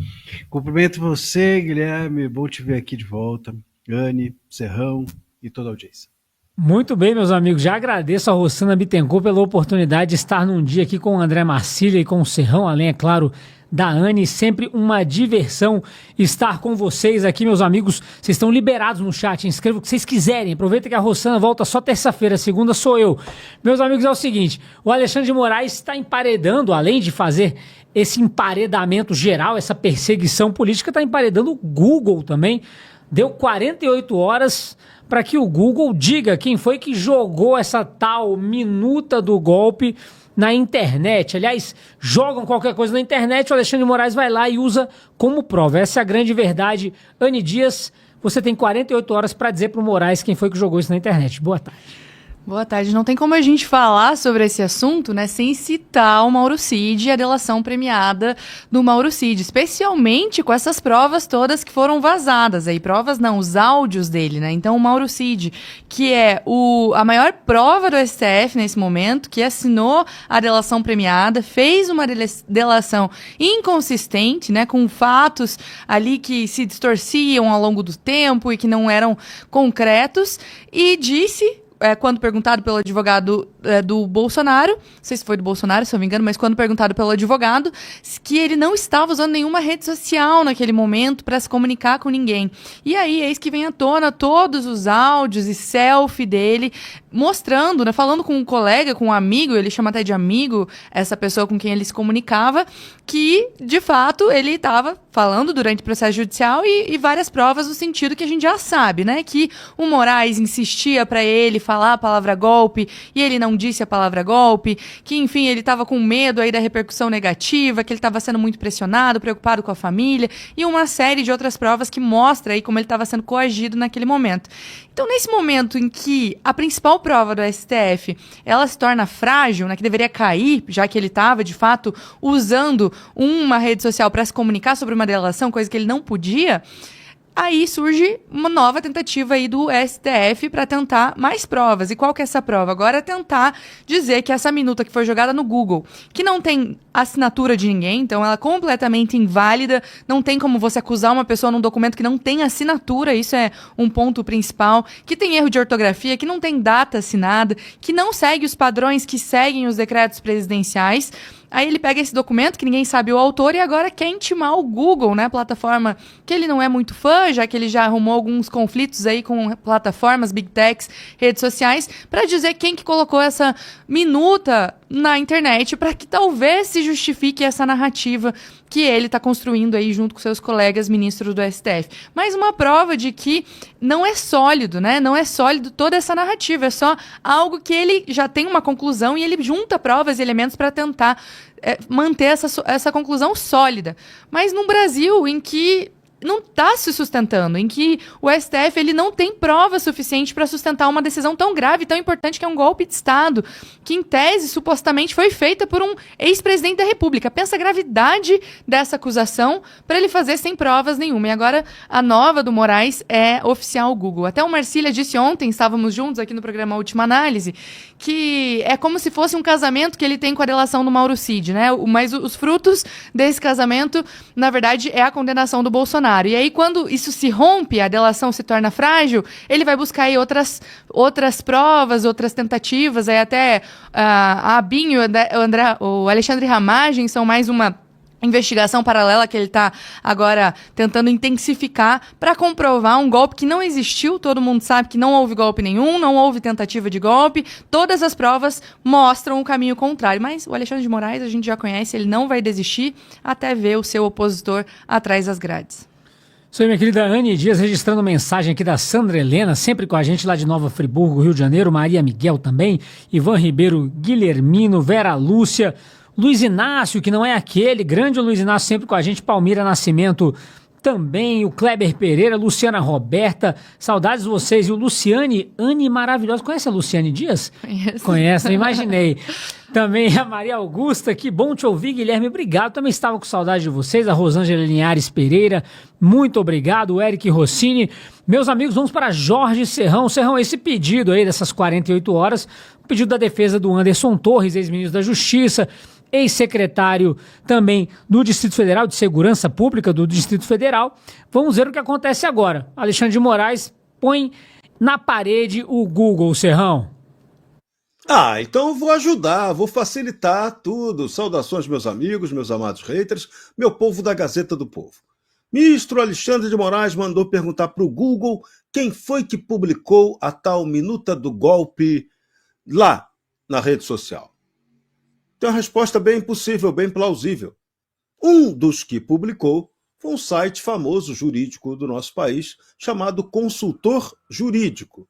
N: Cumprimento você, Guilherme, bom te ver aqui de volta, Anne, Serrão e toda a audiência.
K: Muito bem, meus amigos, já agradeço a Rossana Bittencourt pela oportunidade de estar num dia aqui com o André Marcília e com o Serrão, além, é claro, da Anne. Sempre uma diversão estar com vocês aqui, meus amigos. Vocês estão liberados no chat, inscrevam o que vocês quiserem. Aproveita que a Rossana volta só terça-feira, segunda sou eu. Meus amigos, é o seguinte, o Alexandre de Moraes está emparedando, além de fazer esse emparedamento geral, essa perseguição política, está emparedando o Google também. Deu 48 horas para que o Google diga quem foi que jogou essa tal minuta do golpe na internet. Aliás, jogam qualquer coisa na internet, o Alexandre de Moraes vai lá e usa como prova. Essa é a grande verdade. Anne Dias, você tem 48 horas para dizer para o Moraes quem foi que jogou isso na internet. Boa tarde.
L: Boa tarde. Não tem como a gente falar sobre esse assunto, né, sem citar o Mauro Cid e a delação premiada do Mauro Cid, especialmente com essas provas todas que foram vazadas. Aí, provas não, os áudios dele, né? Então, o Mauro Cid, que é a maior prova do STF nesse momento, que assinou a delação premiada, fez uma delação inconsistente, né, com fatos ali que se distorciam ao longo do tempo e que não eram concretos, e disse... quando perguntado pelo advogado do Bolsonaro, não sei se foi do Bolsonaro, se eu não me engano, mas quando perguntado pelo advogado, que ele não estava usando nenhuma rede social naquele momento para se comunicar com ninguém. E aí, eis que vem à tona todos os áudios e selfie dele, mostrando, né, falando com um colega, com um amigo, ele chama até de amigo, essa pessoa com quem ele se comunicava, que, de fato, ele estava falando durante o processo judicial e várias provas no sentido que a gente já sabe, né, que o Moraes insistia para ele falar a palavra golpe e ele não disse a palavra golpe, que, enfim, ele estava com medo aí da repercussão negativa, que ele estava sendo muito pressionado, preocupado com a família, e uma série de outras provas que mostra aí como ele estava sendo coagido naquele momento. Então, nesse momento em que a principal prova do STF, ela se torna frágil, né, que deveria cair, já que ele estava, de fato, usando uma rede social para se comunicar sobre uma delação, coisa que ele não podia, aí surge uma nova tentativa aí do STF para tentar mais provas. E qual que é essa prova? Agora é tentar dizer que essa minuta que foi jogada no Google, que não tem assinatura de ninguém, então ela é completamente inválida, não tem como você acusar uma pessoa num documento que não tem assinatura, isso é um ponto principal, que tem erro de ortografia, que não tem data assinada, que não segue os padrões que seguem os decretos presidenciais. Aí ele pega esse documento, que ninguém sabe o autor, e agora quer intimar o Google, né, plataforma que ele não é muito fã, já que ele já arrumou alguns conflitos aí com plataformas, big techs, redes sociais, para dizer quem que colocou essa minuta na internet, para que talvez se justifique essa narrativa que ele está construindo aí junto com seus colegas ministros do STF. Mais uma prova de que não é sólido, né? Não é sólido toda essa narrativa, é só algo que ele já tem uma conclusão e ele junta provas e elementos para tentar manter essa conclusão sólida. Mas num Brasil em que não está se sustentando, em que o STF ele não tem prova suficiente para sustentar uma decisão tão grave, tão importante, que é um golpe de Estado, que em tese, supostamente, foi feita por um ex-presidente da República. Pensa a gravidade dessa acusação para ele fazer sem provas nenhuma. E agora a nova do Moraes é oficial Google. Até o Marcília disse ontem, estávamos juntos aqui no programa Última Análise, que é como se fosse um casamento que ele tem com a delação do Mauro Cid, né? Mas os frutos desse casamento, na verdade, é a condenação do Bolsonaro. E aí, quando isso se rompe, a delação se torna frágil, ele vai buscar aí outras provas, outras tentativas, aí até a ABIN e o Alexandre Ramagem são mais uma investigação paralela que ele está agora tentando intensificar para comprovar um golpe que não existiu. Todo mundo sabe que não houve golpe nenhum, não houve tentativa de golpe. Todas as provas mostram o caminho contrário. Mas o Alexandre de Moraes a gente já conhece, ele não vai desistir até ver o seu opositor atrás das grades.
K: Isso aí, minha querida Anne Dias, registrando mensagem aqui da Sandra Helena, sempre com a gente lá de Nova Friburgo, Rio de Janeiro, Maria Miguel também, Ivan Ribeiro, Guilhermino, Vera Lúcia, Luiz Inácio, que não é aquele, grande Luiz Inácio, sempre com a gente, Palmira Nascimento também, o Kleber Pereira, Luciana Roberta, saudades de vocês, e o Luciane, Anne maravilhosa, conhece a Luciane Dias? Conhece, imaginei. Também a Maria Augusta, que bom te ouvir, Guilherme, obrigado, também estava com saudade de vocês, a Rosângela Linhares Pereira, muito obrigado, o Eric Rossini. Meus amigos, vamos para Jorge Serrão. Serrão, esse pedido aí dessas 48 horas, o pedido da defesa do Anderson Torres, ex-ministro da Justiça, ex-secretário também do Distrito Federal, de Segurança Pública do Distrito Federal. Vamos ver o que acontece agora. Alexandre de Moraes põe na parede o Google, Serrão.
M: Então eu vou ajudar, vou facilitar tudo. Saudações, meus amigos, meus amados haters, meu povo da Gazeta do Povo. Ministro Alexandre de Moraes mandou perguntar para o Google quem foi que publicou a tal minuta do golpe lá na rede social. Tem uma resposta bem possível, bem plausível. Um dos que publicou foi um site famoso jurídico do nosso país chamado Consultor Jurídico.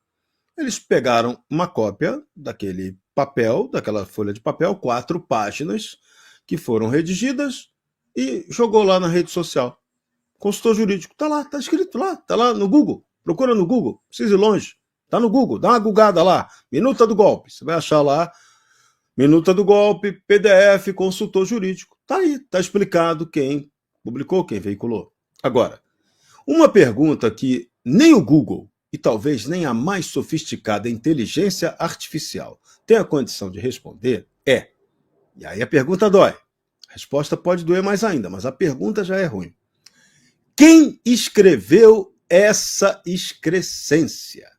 M: Eles pegaram uma cópia daquele papel, daquela folha de papel, 4 páginas, que foram redigidas e jogou lá na rede social. Consultor Jurídico, tá lá, tá escrito lá, tá lá no Google. Procura no Google, precisa ir longe. Tá no Google, dá uma googada lá, Minuta do Golpe. Você vai achar lá, Minuta do Golpe, PDF, consultor jurídico. Tá aí, tá explicado quem publicou, quem veiculou. Agora, uma pergunta que nem o Google e talvez nem a mais sofisticada inteligência artificial tem a condição de responder é, e aí a pergunta dói, a resposta pode doer mais ainda, mas a pergunta já é ruim. Quem escreveu essa excrescência?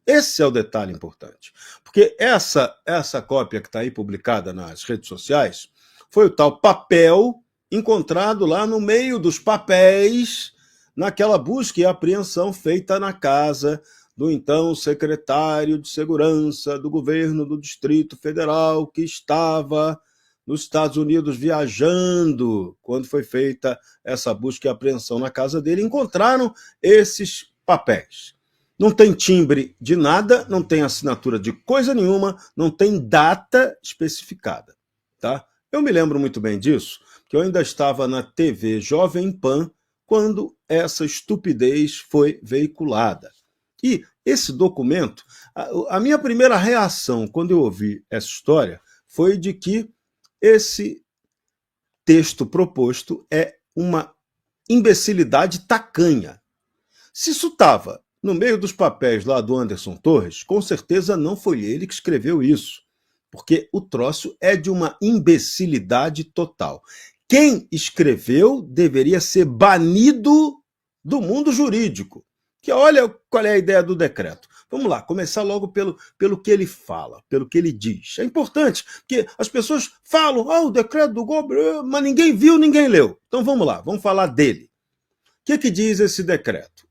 M: Esse é o detalhe importante, porque essa cópia que está aí publicada nas redes sociais foi o tal papel encontrado lá no meio dos papéis naquela busca e apreensão feita na casa do então secretário de Segurança do governo do Distrito Federal, que estava nos Estados Unidos viajando quando foi feita essa busca e apreensão na casa dele. Encontraram esses papéis. Não tem timbre de nada, não tem assinatura de coisa nenhuma, não tem data especificada. Tá? Eu me lembro muito bem disso, que eu ainda estava na TV Jovem Pan quando essa estupidez foi veiculada. E esse documento, a minha primeira reação quando eu ouvi essa história foi de que esse texto proposto é uma imbecilidade tacanha. Se isso estava no meio dos papéis lá do Anderson Torres, com certeza não foi ele que escreveu isso, porque o troço é de uma imbecilidade total. Quem escreveu deveria ser banido do mundo jurídico. Que olha qual é a ideia do decreto. Vamos lá, começar logo pelo que ele fala, pelo que ele diz. É importante, porque as pessoas falam, o decreto do golpe, mas ninguém viu, ninguém leu. Então vamos lá, vamos falar dele. O que diz esse decreto?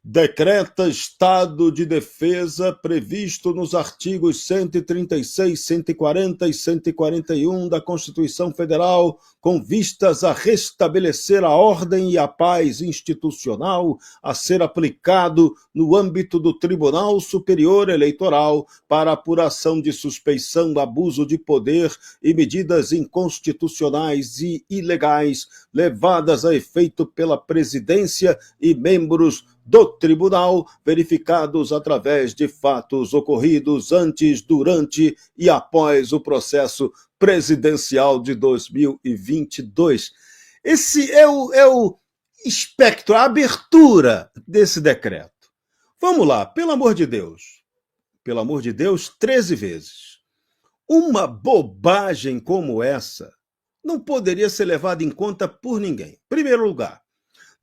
M: Decreta estado de defesa previsto nos artigos 136, 140 e 141 da Constituição Federal, com vistas a restabelecer a ordem e a paz institucional a ser aplicado no âmbito do Tribunal Superior Eleitoral para apuração de suspeição, abuso de poder e medidas inconstitucionais e ilegais levadas a efeito pela presidência e membros do tribunal, verificados através de fatos ocorridos antes, durante e após o processo presidencial de 2022. Esse é o espectro, a abertura desse decreto. Vamos lá, pelo amor de Deus, 13 vezes. Uma bobagem como essa não poderia ser levada em conta por ninguém. Em primeiro lugar,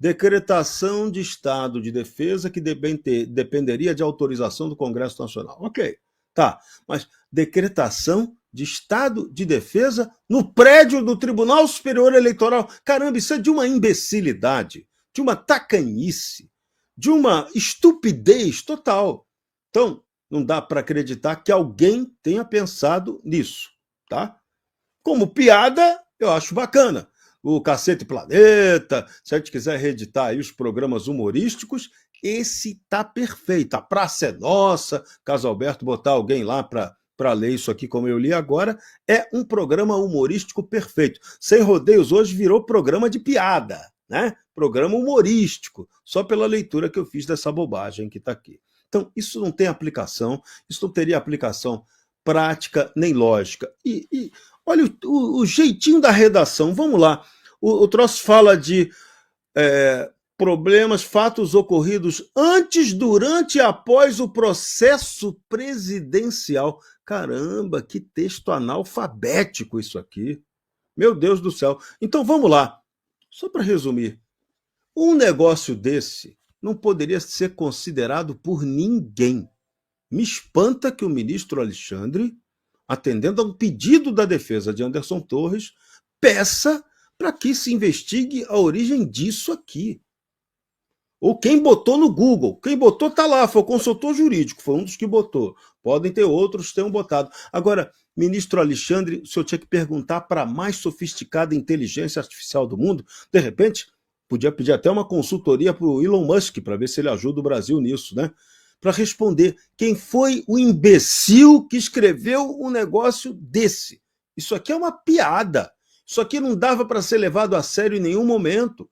M: decretação de estado de defesa que dependeria de autorização do Congresso Nacional. Ok, tá, mas decretação de estado de defesa no prédio do Tribunal Superior Eleitoral. Caramba, isso é de uma imbecilidade, de uma tacanhice, de uma estupidez total. Então, não dá para acreditar que alguém tenha pensado nisso, tá? Como piada, eu acho bacana. O Cacete Planeta, se a gente quiser reeditar aí os programas humorísticos, esse tá perfeito. A Praça é Nossa, caso Alberto botar alguém lá para ler isso aqui como eu li agora, é um programa humorístico perfeito. Sem Rodeios hoje virou programa de piada, né? Programa humorístico, só pela leitura que eu fiz dessa bobagem que está aqui. Então, isso não tem aplicação, isso não teria aplicação prática nem lógica. E olha o jeitinho da redação, vamos lá. O troço fala de problemas, fatos ocorridos antes, durante e após o processo presidencial. Caramba, que texto analfabético isso aqui. Meu Deus do céu. Então vamos lá. Só para resumir, um negócio desse não poderia ser considerado por ninguém. Me espanta que o ministro Alexandre, atendendo a um pedido da defesa de Anderson Torres, peça para que se investigue a origem disso aqui. Ou quem botou no Google. Quem botou está lá, foi o consultor jurídico, foi um dos que botou. Podem ter outros que tenham botado. Agora, ministro Alexandre, o senhor tinha que perguntar para a mais sofisticada inteligência artificial do mundo. De repente, podia pedir até uma consultoria para o Elon Musk, para ver se ele ajuda o Brasil nisso, né? Para responder quem foi o imbecil que escreveu um negócio desse. Isso aqui é uma piada. Isso aqui não dava para ser levado a sério em nenhum momento.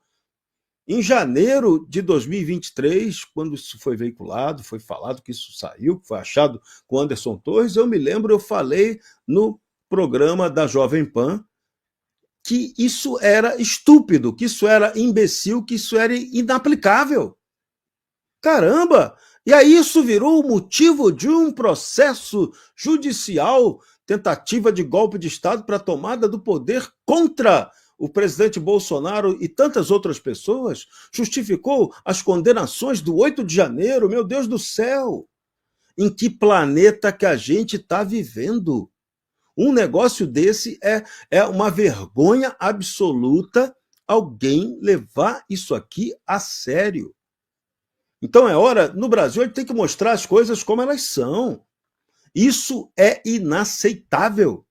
M: Em janeiro de 2023, quando isso foi veiculado, foi falado que isso saiu, que foi achado com Anderson Torres, eu me lembro, eu falei no programa da Jovem Pan que isso era estúpido, que isso era imbecil, que isso era inaplicável. Caramba! E aí isso virou o motivo de um processo judicial, tentativa de golpe de Estado para a tomada do poder contra o presidente Bolsonaro e tantas outras pessoas, justificou as condenações do 8 de janeiro, meu Deus do céu! Em que planeta que a gente está vivendo? Um negócio desse é uma vergonha absoluta alguém levar isso aqui a sério. Então é hora, no Brasil, a gente tem que mostrar as coisas como elas são. Isso é inaceitável.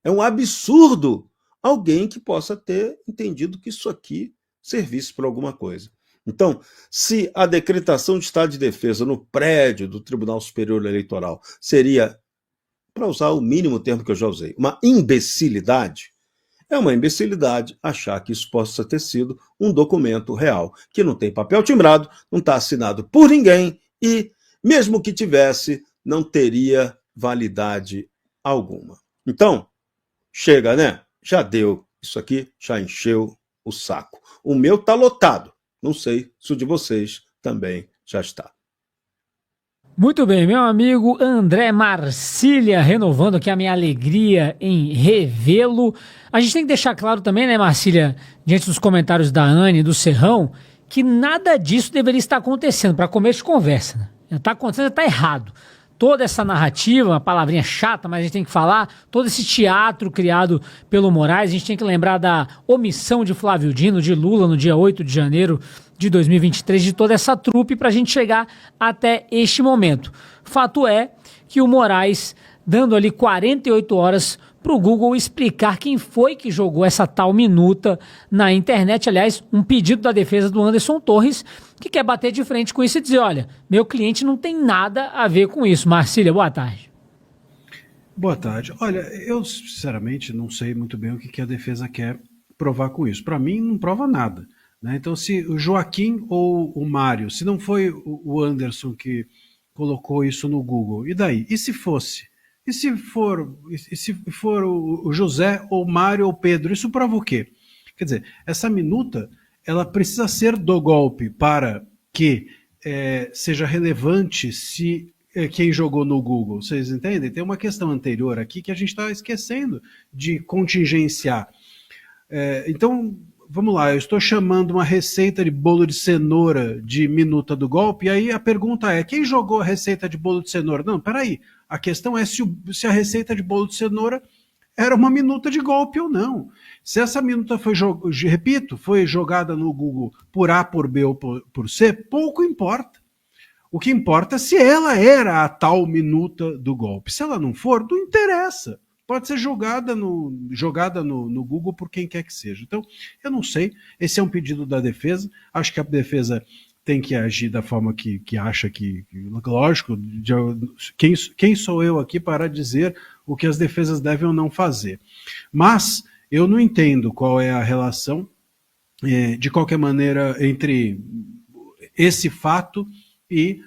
M: É um absurdo alguém que possa ter entendido que isso aqui servisse para alguma coisa. Então, se a decretação de estado de defesa no prédio do Tribunal Superior Eleitoral seria, para usar o mínimo termo que eu já usei, uma imbecilidade, é uma imbecilidade achar que isso possa ter sido um documento real, que não tem papel timbrado, não está assinado por ninguém e, mesmo que tivesse, não teria validade alguma. Então, chega, né? Já deu. Isso aqui já encheu o saco. O meu está lotado. Não sei se o de vocês também já está.
K: Muito bem, meu amigo André Marcília, renovando aqui a minha alegria em revê-lo. A gente tem que deixar claro também, né, Marcília, diante dos comentários da Anne e do Serrão, que nada disso deveria estar acontecendo, para começo de conversa. Né? Já está acontecendo, já está errado. Toda essa narrativa, uma palavrinha chata, mas a gente tem que falar, todo esse teatro criado pelo Moraes, a gente tem que lembrar da omissão de Flávio Dino, de Lula, no dia 8 de janeiro de 2023, de toda essa trupe para a gente chegar até este momento. Fato é que o Moraes, dando ali 48 horas para o Google explicar quem foi que jogou essa tal minuta na internet. Aliás, um pedido da defesa do Anderson Torres, que quer bater de frente com isso e dizer, olha, meu cliente não tem nada a ver com isso. Marcília, boa tarde.
N: Boa tarde. Olha, eu sinceramente não sei muito bem o que a defesa quer provar com isso. Para mim, não prova nada. Né? Então, se o Joaquim ou o Mário, se não foi o Anderson que colocou isso no Google, e daí? E se fosse? E se for o José, ou o Mário, ou o Pedro, isso prova o quê? Quer dizer, essa minuta, ela precisa ser do golpe para que seja relevante se quem jogou no Google. Vocês entendem? Tem uma questão anterior aqui que a gente está esquecendo de contingenciar. Então, vamos lá, eu estou chamando uma receita de bolo de cenoura de minuta do golpe, e aí a pergunta é, quem jogou a receita de bolo de cenoura? Não, peraí, a questão é se a receita de bolo de cenoura era uma minuta de golpe ou não. Se essa minuta foi jogada no Google por A, por B ou por C, pouco importa. O que importa é se ela era a tal minuta do golpe. Se ela não for, não interessa. Pode ser jogada no Google por quem quer que seja. Então, eu não sei. Esse é um pedido da defesa. Acho que a defesa tem que agir da forma que acha que lógico, quem sou eu aqui para dizer o que as defesas devem ou não fazer. Mas eu não entendo qual é a relação, de qualquer maneira, entre esse fato e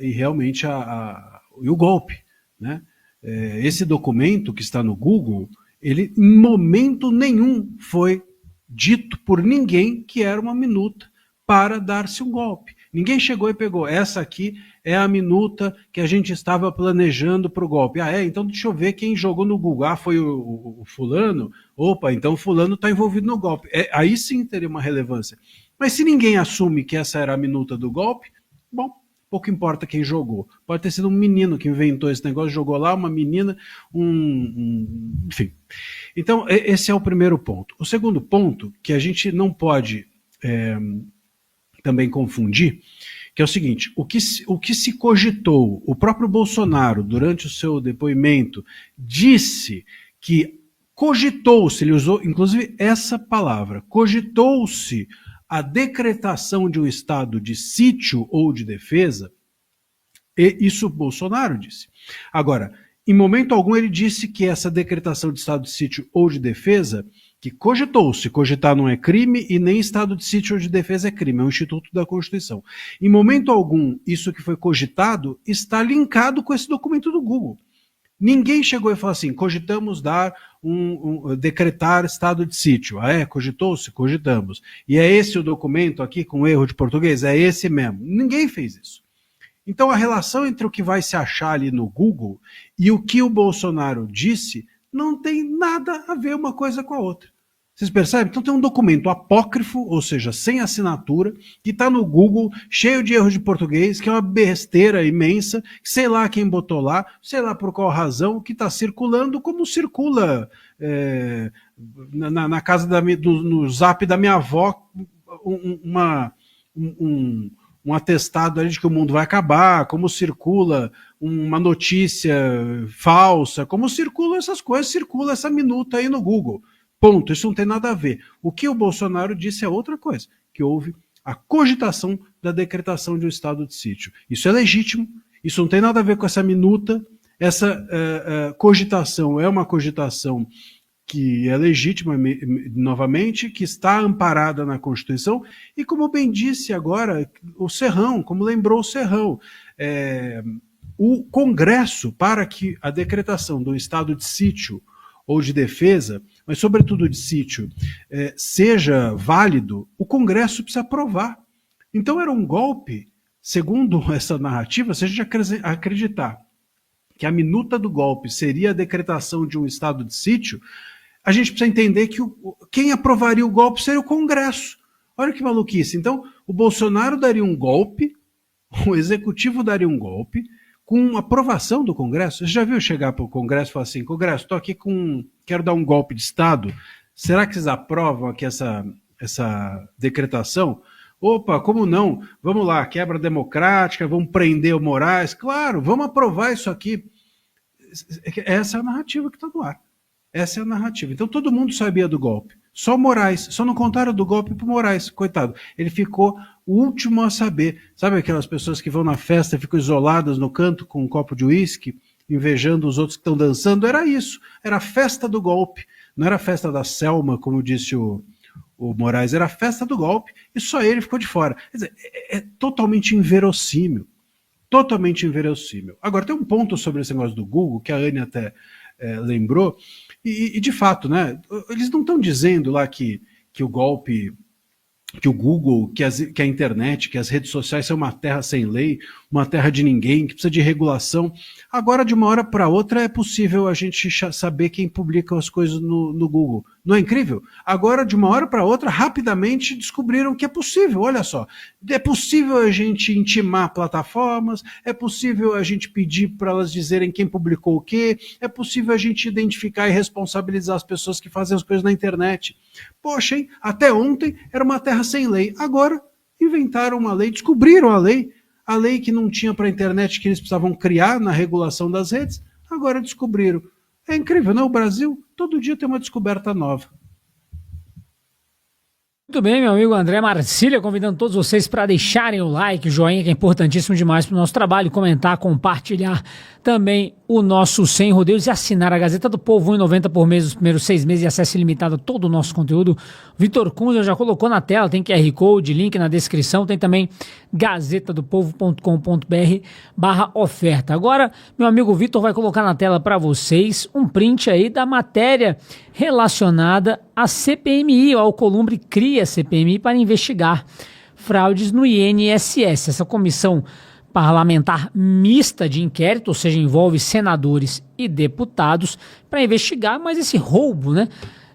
N: realmente e o golpe, né? Esse documento que está no Google, ele em momento nenhum foi dito por ninguém que era uma minuta para dar-se um golpe. Ninguém chegou e pegou, essa aqui é a minuta que a gente estava planejando para o golpe. Então deixa eu ver quem jogou no Google. Foi o fulano? Opa, então o fulano está envolvido no golpe. Aí sim teria uma relevância. Mas se ninguém assume que essa era a minuta do golpe, bom, pouco importa quem jogou. Pode ter sido um menino que inventou esse negócio, jogou lá, uma menina, enfim. Então, esse é o primeiro ponto. O segundo ponto, que a gente não pode também confundir, que é o seguinte, o que se cogitou, o próprio Bolsonaro, durante o seu depoimento, disse que cogitou-se, ele usou inclusive essa palavra, cogitou-se a decretação de um estado de sítio ou de defesa, e isso Bolsonaro disse. Agora, em momento algum ele disse que essa decretação de estado de sítio ou de defesa que cogitou-se. Cogitar não é crime e nem estado de sítio ou de defesa é crime, é um instituto da Constituição. Em momento algum, isso que foi cogitado está linkado com esse documento do Google. Ninguém chegou e falou assim, cogitamos dar decretar estado de sítio. Ah, cogitou-se? Cogitamos. E é esse o documento aqui com erro de português? É esse mesmo. Ninguém fez isso. Então a relação entre o que vai se achar ali no Google e o que o Bolsonaro disse não tem nada a ver uma coisa com a outra. Vocês percebem? Então tem um documento apócrifo, ou seja, sem assinatura, que está no Google, cheio de erros de português, que é uma besteira imensa, que sei lá quem botou lá, sei lá por qual razão, que está circulando como circula na casa no zap da minha avó, um atestado ali de que o mundo vai acabar, como circula uma notícia falsa, como circulam essas coisas, circula essa minuta aí no Google. Ponto, isso não tem nada a ver. O que o Bolsonaro disse é outra coisa, que houve a cogitação da decretação de um estado de sítio. Isso é legítimo, isso não tem nada a ver com essa minuta, essa cogitação é uma cogitação que é legítima, novamente, que está amparada na Constituição, e como bem disse agora o Serrão, como lembrou o Serrão, o Congresso, para que a decretação do estado de sítio ou de defesa, mas sobretudo de sítio, seja válido, o Congresso precisa aprovar. Então era um golpe, segundo essa narrativa, se a gente acreditar que a minuta do golpe seria a decretação de um estado de sítio, a gente precisa entender que quem aprovaria o golpe seria o Congresso. Olha que maluquice. Então, o Bolsonaro daria um golpe, o Executivo daria um golpe, com aprovação do Congresso. Você já viu chegar para o Congresso e falar assim, Congresso, estou aqui quero dar um golpe de Estado, será que vocês aprovam aqui essa decretação? Opa, como não? Vamos lá, quebra democrática, vamos prender o Moraes. Claro, vamos aprovar isso aqui. Essa é a narrativa que está no ar. Essa é a narrativa. Então todo mundo sabia do golpe. Só o Moraes. Só não contaram do golpe para o Moraes. Coitado. Ele ficou o último a saber. Sabe aquelas pessoas que vão na festa e ficam isoladas no canto com um copo de uísque, invejando os outros que estão dançando? Era isso. Era a festa do golpe. Não era a festa da Selma, como disse o Moraes. Era a festa do golpe. E só ele ficou de fora. Quer dizer, é totalmente inverossímil. Totalmente inverossímil. Agora, tem um ponto sobre esse negócio do Google, que a Anne até lembrou, e de fato, né, eles não estão dizendo lá que o golpe, que o Google, que a internet, que as redes sociais são uma terra sem lei, uma terra de ninguém, que precisa de regulação. Agora, de uma hora para outra, é possível a gente saber quem publica as coisas no Google. Não é incrível? Agora, de uma hora para outra, rapidamente descobriram que é possível. Olha só, é possível a gente intimar plataformas, é possível a gente pedir para elas dizerem quem publicou o quê, é possível a gente identificar e responsabilizar as pessoas que fazem as coisas na internet. Poxa, hein? Até ontem era uma terra sem lei. Agora inventaram uma lei, descobriram a lei que não tinha para a internet, que eles precisavam criar na regulação das redes, agora descobriram. É incrível, não? O Brasil, todo dia tem uma descoberta nova.
K: Muito bem, meu amigo André Marcília, convidando todos vocês para deixarem o like, o joinha, que é importantíssimo demais para o nosso trabalho, comentar, compartilhar também o nosso Sem Rodeios e assinar a Gazeta do Povo, R$1,90 por mês, os primeiros 6 meses e acesso ilimitado a todo o nosso conteúdo. Vitor Cunha já colocou na tela, tem QR Code, link na descrição, tem também gazetadopovo.com.br/oferta. Agora, meu amigo Vitor vai colocar na tela para vocês um print aí da matéria relacionada à CPMI. O Alcolumbre cria a CPMI para investigar fraudes no INSS. Essa comissão parlamentar mista de inquérito, ou seja, envolve senadores e deputados para investigar mais esse roubo, né,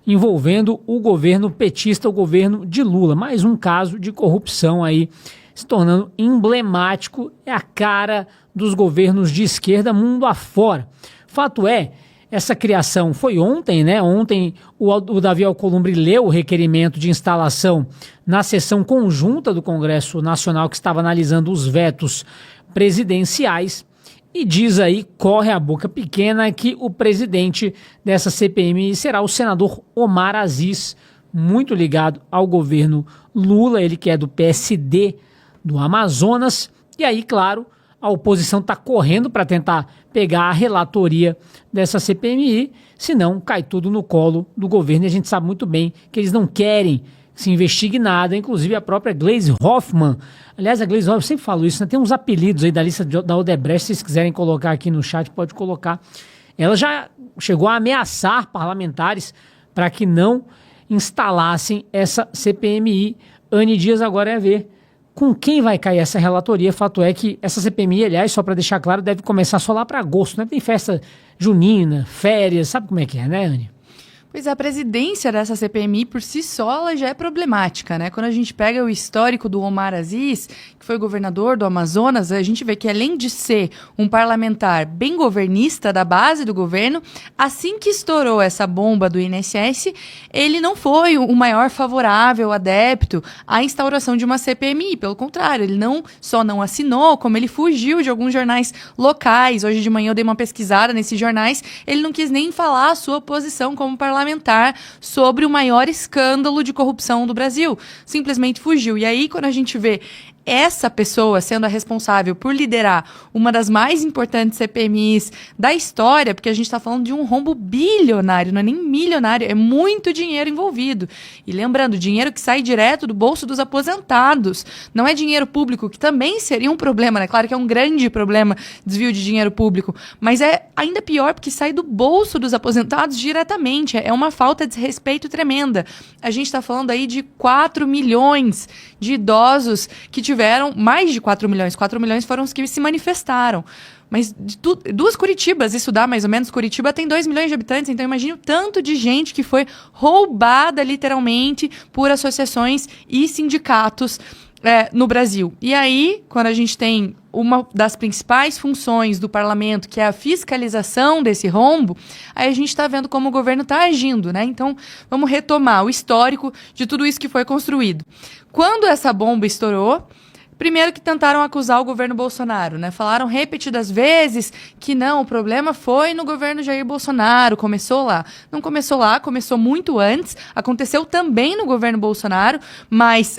K: envolvendo o governo petista, o governo de Lula. Mais um caso de corrupção aí se tornando emblemático, é a cara dos governos de esquerda mundo afora. Fato é, essa criação foi ontem, né? Ontem o Davi Alcolumbre leu o requerimento de instalação na sessão conjunta do Congresso Nacional que estava analisando os vetos presidenciais e diz aí, corre a boca pequena, que o presidente dessa CPMI será o senador Omar Aziz, muito ligado ao governo Lula, ele que é do PSD do Amazonas. E aí, claro, a oposição está correndo para tentar pegar a relatoria dessa CPMI, senão cai tudo no colo do governo, e a gente sabe muito bem que eles não querem se investigue nada, inclusive a própria Gleisi Hoffmann. Aliás, a Gleisi Hoffmann, eu sempre falo isso, né? Tem uns apelidos aí da lista da Odebrecht, se vocês quiserem colocar aqui no chat, pode colocar. Ela já chegou a ameaçar parlamentares para que não instalassem essa CPMI. Anny Dias agora é ver com quem vai cair essa relatoria. Fato é que essa CPMI, aliás, só para deixar claro, deve começar só lá para agosto, né? Tem festa junina, férias, sabe como é que é, né, Anny?
L: Pois é, a presidência dessa CPMI por si só ela já é problemática, né? Quando a gente pega o histórico do Omar Aziz, que foi governador do Amazonas, a gente vê que além de ser um parlamentar bem governista da base do governo, assim que estourou essa bomba do INSS, ele não foi o maior favorável, adepto à instauração de uma CPMI. Pelo contrário, ele não só não assinou, como ele fugiu de alguns jornais locais. Hoje de manhã eu dei uma pesquisada nesses jornais, ele não quis nem falar a sua posição como parlamentar sobre o maior escândalo de corrupção do Brasil. Simplesmente fugiu. E aí, quando a gente vê essa pessoa sendo a responsável por liderar uma das mais importantes CPMIs da história, porque a gente está falando de um rombo bilionário, não é nem milionário, é muito dinheiro envolvido. E lembrando, dinheiro que sai direto do bolso dos aposentados, não é dinheiro público, que também seria um problema, né? Claro que é um grande problema desvio de dinheiro público, mas é ainda pior porque sai do bolso dos aposentados diretamente, é uma falta de respeito tremenda. A gente está falando aí de 4 milhões de idosos que tiveram mais de 4 milhões. 4 milhões foram os que se manifestaram. Mas duas Curitibas, isso dá mais ou menos. Curitiba tem 2 milhões de habitantes, então imagine o tanto de gente que foi roubada literalmente por associações e sindicatos no Brasil. E aí, quando a gente tem uma das principais funções do parlamento, que é a fiscalização desse rombo, aí a gente está vendo como o governo está agindo, né? Então, vamos retomar o histórico de tudo isso que foi construído. Quando essa bomba estourou, primeiro que tentaram acusar o governo Bolsonaro, né? Falaram repetidas vezes que não, o problema foi no governo Jair Bolsonaro, começou lá. Não começou lá, começou muito antes, aconteceu também no governo Bolsonaro, mas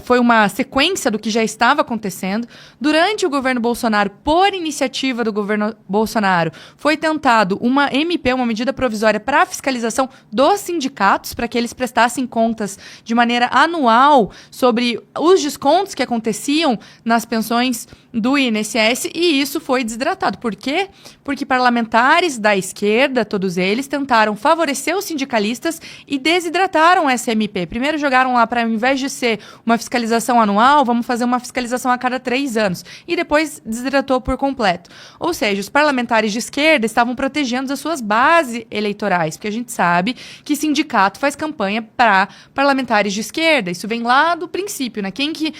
L: foi uma sequência do que já estava acontecendo. Durante o governo Bolsonaro, por iniciativa do governo Bolsonaro, foi tentado uma MP, uma medida provisória para a fiscalização dos sindicatos, para que eles prestassem contas de maneira anual sobre os descontos que aconteciam nas pensões do INSS, e isso foi desidratado. Por quê? Porque parlamentares da esquerda, todos eles, tentaram favorecer os sindicalistas e desidrataram essa MP. Primeiro jogaram lá para, ao invés de ser uma fiscalização anual, vamos fazer uma fiscalização a cada 3 anos. E depois desidratou por completo. Ou seja, os parlamentares de esquerda estavam protegendo as suas bases eleitorais, porque a gente sabe que sindicato faz campanha para parlamentares de esquerda. Isso vem lá do princípio, né? Quem que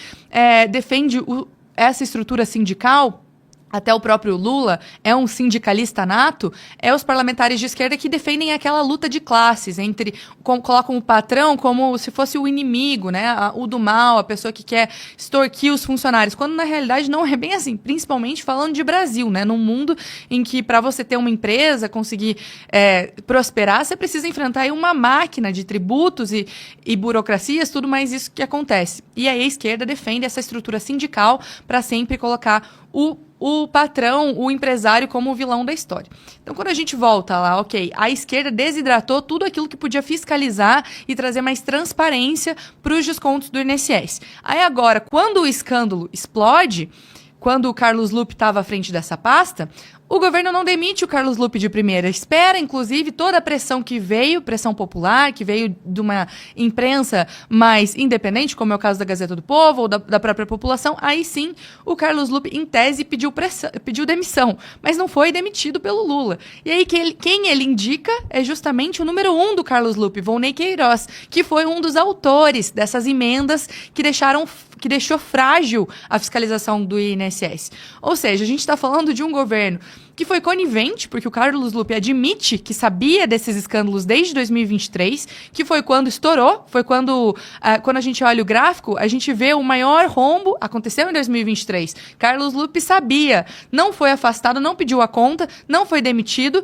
L: defende essa estrutura sindical, até o próprio Lula é um sindicalista nato, é os parlamentares de esquerda que defendem aquela luta de classes, colocam o patrão como se fosse o inimigo, né? O do mal, a pessoa que quer extorquir os funcionários, quando na realidade não é bem assim, principalmente falando de Brasil, né? Num mundo em que para você ter uma empresa, conseguir prosperar, você precisa enfrentar aí uma máquina de tributos e burocracias, tudo mais isso que acontece. E aí a esquerda defende essa estrutura sindical para sempre colocar o patrão, o empresário como o vilão da história. Então, quando a gente volta lá, ok, a esquerda desidratou tudo aquilo que podia fiscalizar e trazer mais transparência para os descontos do INSS. Aí agora, quando o escândalo explode, quando o Carlos Lupe estava à frente dessa pasta, o governo não demite o Carlos Lupe de primeira. Espera, inclusive, toda a pressão que veio, pressão popular, que veio de uma imprensa mais independente, como é o caso da Gazeta do Povo ou da própria população. Aí sim, o Carlos Lupe, em tese, pediu demissão, mas não foi demitido pelo Lula. E aí, quem ele indica é justamente o número 1 do Carlos Lupe, Volney Queiroz, que foi um dos autores dessas emendas que deixou frágil a fiscalização do INSS. Ou seja, a gente está falando de um governo que foi conivente, porque o Carlos Lupe admite que sabia desses escândalos desde 2023, que foi quando estourou, foi quando a gente olha o gráfico, a gente vê o maior rombo, aconteceu em 2023. Carlos Lupe sabia, não foi afastado, não pediu a conta, não foi demitido,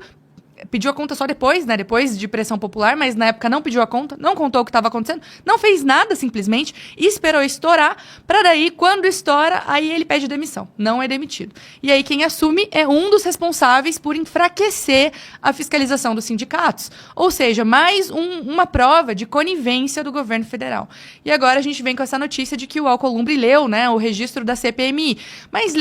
L: pediu a conta só depois, né? Depois de pressão popular, mas na época não pediu a conta, não contou o que estava acontecendo, não fez nada simplesmente, esperou estourar, para daí, quando estoura, aí ele pede demissão. Não é demitido. E aí quem assume é um dos responsáveis por enfraquecer a fiscalização dos sindicatos. Ou seja, mais uma prova de conivência do governo federal. E agora a gente vem com essa notícia de que o Alcolumbre leu, né, o registro da CPMI. Mas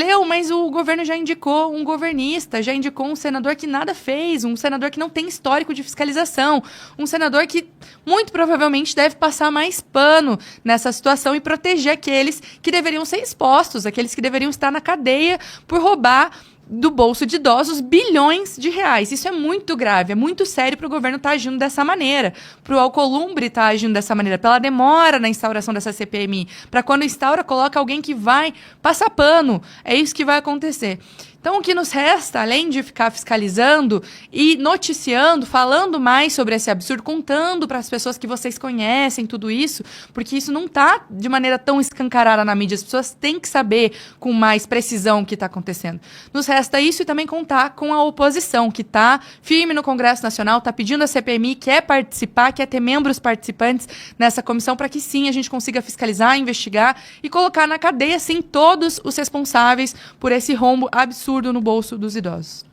L: o governo já indicou um governista, já indicou um senador que nada fez, um senador que não tem histórico de fiscalização, um senador que muito provavelmente deve passar mais pano nessa situação e proteger aqueles que deveriam ser expostos, aqueles que deveriam estar na cadeia por roubar do bolso de idosos bilhões de reais. Isso é muito grave, é muito sério para o governo estar agindo dessa maneira, para o Alcolumbre estar agindo dessa maneira, pela demora na instauração dessa CPMI, para quando instaura, coloca alguém que vai passar pano. É isso que vai acontecer. Então, o que nos resta, além de ficar fiscalizando e noticiando, falando mais sobre esse absurdo, contando para as pessoas que vocês conhecem tudo isso, porque isso não está de maneira tão escancarada na mídia, as pessoas têm que saber com mais precisão o que está acontecendo. Nos resta isso e também contar com a oposição, que está firme no Congresso Nacional, está pedindo a CPMI, quer participar, quer ter membros participantes nessa comissão, para que sim a gente consiga fiscalizar, investigar e colocar na cadeia, sim, todos os responsáveis por esse rombo absurdo no bolso dos idosos.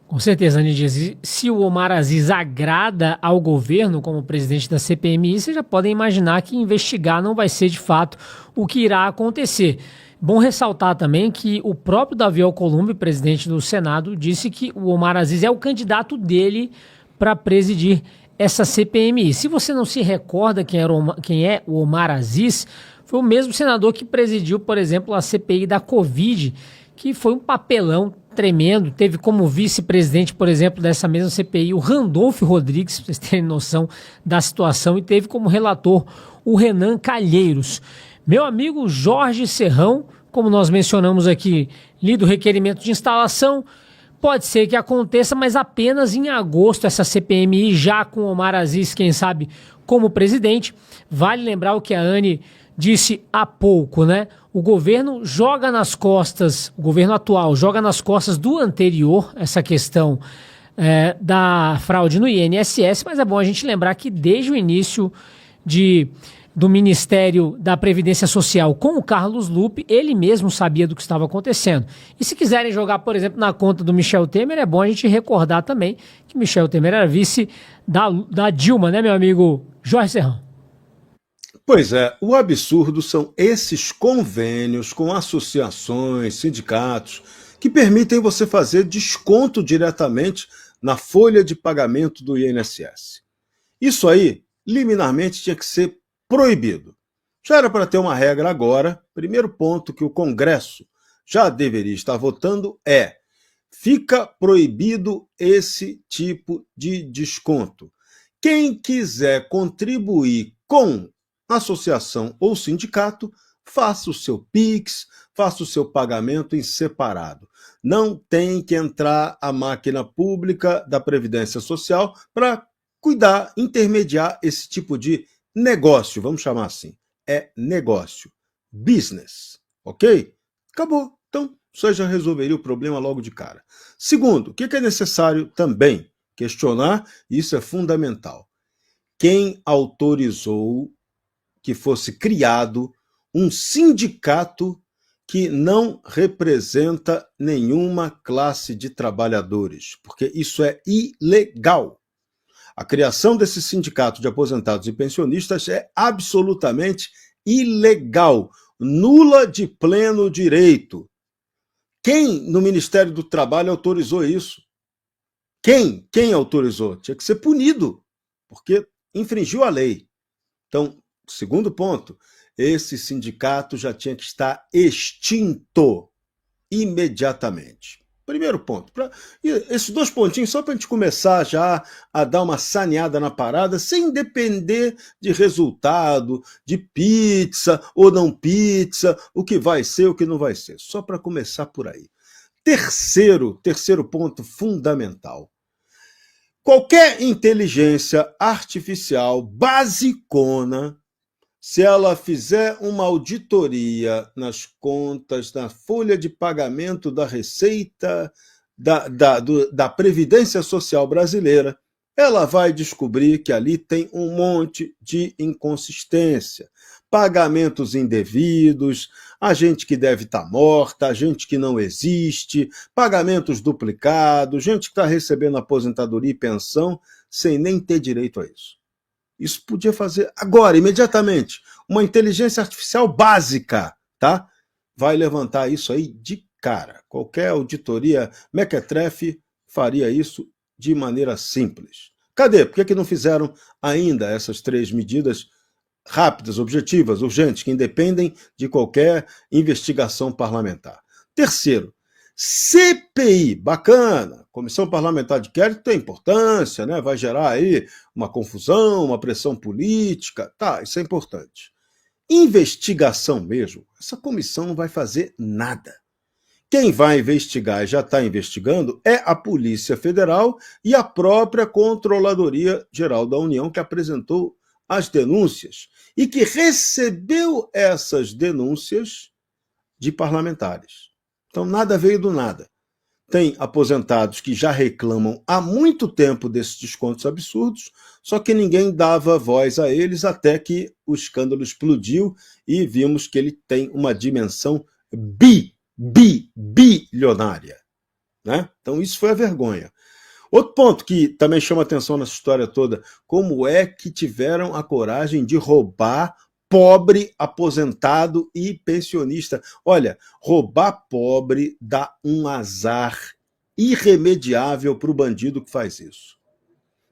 K: Com certeza, Anny Dias. Se o Omar Aziz agrada ao governo como presidente da CPMI, vocês já podem imaginar que investigar não vai ser de fato o que irá acontecer. Bom ressaltar também que o próprio Davi Alcolumbre, presidente do Senado, disse que o Omar Aziz é o candidato dele para presidir essa CPMI. Se você não se recorda quem é o Omar Aziz, foi o mesmo senador que presidiu, por exemplo, a CPI da Covid, que foi um papelão tremendo. Teve como vice-presidente, por exemplo, dessa mesma CPI, o Randolfo Rodrigues, para vocês terem noção da situação, e teve como relator o Renan Calheiros. Meu amigo Jorge Serrão, como nós mencionamos aqui, lido o requerimento de instalação, pode ser que aconteça, mas apenas em agosto, essa CPMI, já com Omar Aziz, quem sabe, como presidente. Vale lembrar o que a Anny disse há pouco, né? O governo joga nas costas, o governo atual joga nas costas do anterior essa questão da fraude no INSS, mas é bom a gente lembrar que desde o início do Ministério da Previdência Social com o Carlos Lupe, ele mesmo sabia do que estava acontecendo. E se quiserem jogar, por exemplo, na conta do Michel Temer, é bom a gente recordar também que Michel Temer era vice da Dilma, né, meu amigo Jorge Serrão?
M: Pois é, o absurdo são esses convênios com associações, sindicatos, que permitem você fazer desconto diretamente na folha de pagamento do INSS. Isso aí, liminarmente, tinha que ser proibido. Já era para ter uma regra agora. Primeiro ponto que o Congresso já deveria estar votando fica proibido esse tipo de desconto. Quem quiser contribuir com associação ou sindicato, faça o seu PIX, faça o seu pagamento em separado. Não tem que entrar a máquina pública da Previdência Social para cuidar, intermediar esse tipo de negócio, vamos chamar assim. É negócio, business, ok? Acabou. Então, você já resolveria o problema logo de cara. Segundo, o que é necessário também questionar, isso é fundamental. Quem autorizou que fosse criado um sindicato que não representa nenhuma classe de trabalhadores, porque isso é ilegal. A criação desse sindicato de aposentados e pensionistas é absolutamente ilegal, nula de pleno direito. Quem no Ministério do Trabalho autorizou isso? Quem autorizou? Tinha que ser punido, porque infringiu a lei. Então, segundo ponto, esse sindicato já tinha que estar extinto imediatamente. Primeiro ponto. Esses dois pontinhos, só para a gente começar já a dar uma saneada na parada, sem depender de resultado, de pizza ou não pizza, o que vai ser, o que não vai ser. Só para começar por aí. Terceiro ponto fundamental. Qualquer inteligência artificial basicona, se ela fizer uma auditoria nas contas, na folha de pagamento da Receita da Previdência Social brasileira, ela vai descobrir que ali tem um monte de inconsistência. Pagamentos indevidos, a gente que deve estar morta, a gente que não existe, pagamentos duplicados, gente que está recebendo aposentadoria e pensão sem nem ter direito a isso. Isso podia fazer agora, imediatamente. Uma inteligência artificial básica, tá? Vai levantar isso aí de cara. Qualquer auditoria mequetrefe faria isso de maneira simples. Cadê? Por que não fizeram ainda essas 3 medidas rápidas, objetivas, urgentes, que independem de qualquer investigação parlamentar? Terceiro, CPI, bacana, Comissão Parlamentar de Inquérito tem importância, né? Vai gerar aí uma confusão, uma pressão política, tá, isso é importante. Investigação mesmo, essa comissão não vai fazer nada. Quem vai investigar e já está investigando é a Polícia Federal e a própria Controladoria Geral da União, que apresentou as denúncias e que recebeu essas denúncias de parlamentares. Então, nada veio do nada. Tem aposentados que já reclamam há muito tempo desses descontos absurdos, só que ninguém dava voz a eles até que o escândalo explodiu e vimos que ele tem uma dimensão bilionária, né? Então isso foi a vergonha. Outro ponto que também chama atenção nessa história toda, como é que tiveram a coragem de roubar pobre, aposentado e pensionista? Olha, roubar pobre dá um azar irremediável para o bandido que faz isso.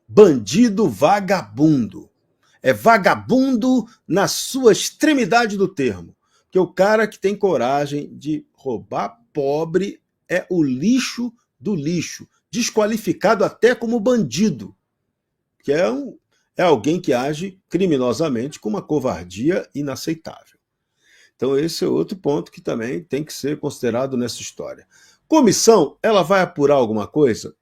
M: Bandido vagabundo. É vagabundo na sua extremidade do termo. Porque o cara que tem coragem de roubar pobre é o lixo do lixo, desqualificado até como bandido, que é alguém que age criminosamente com uma covardia inaceitável. Então esse é outro ponto que também tem que ser considerado nessa história. Comissão, ela vai apurar alguma coisa?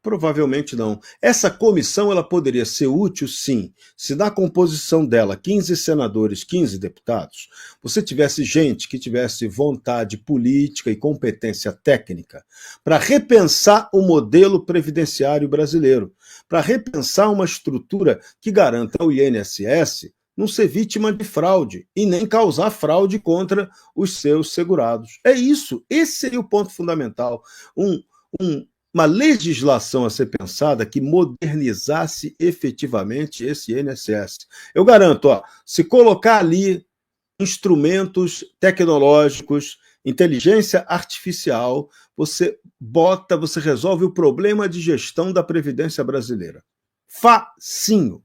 M: Provavelmente não. Essa comissão ela poderia ser útil, sim, se na composição dela, 15 senadores, 15 deputados, você tivesse gente que tivesse vontade política e competência técnica para repensar o modelo previdenciário brasileiro, para repensar uma estrutura que garanta ao INSS não ser vítima de fraude e nem causar fraude contra os seus segurados. É isso, esse seria o ponto fundamental. Uma legislação a ser pensada que modernizasse efetivamente esse INSS. Eu garanto, se colocar ali instrumentos tecnológicos, inteligência artificial, você resolve o problema de gestão da Previdência brasileira. Facinho.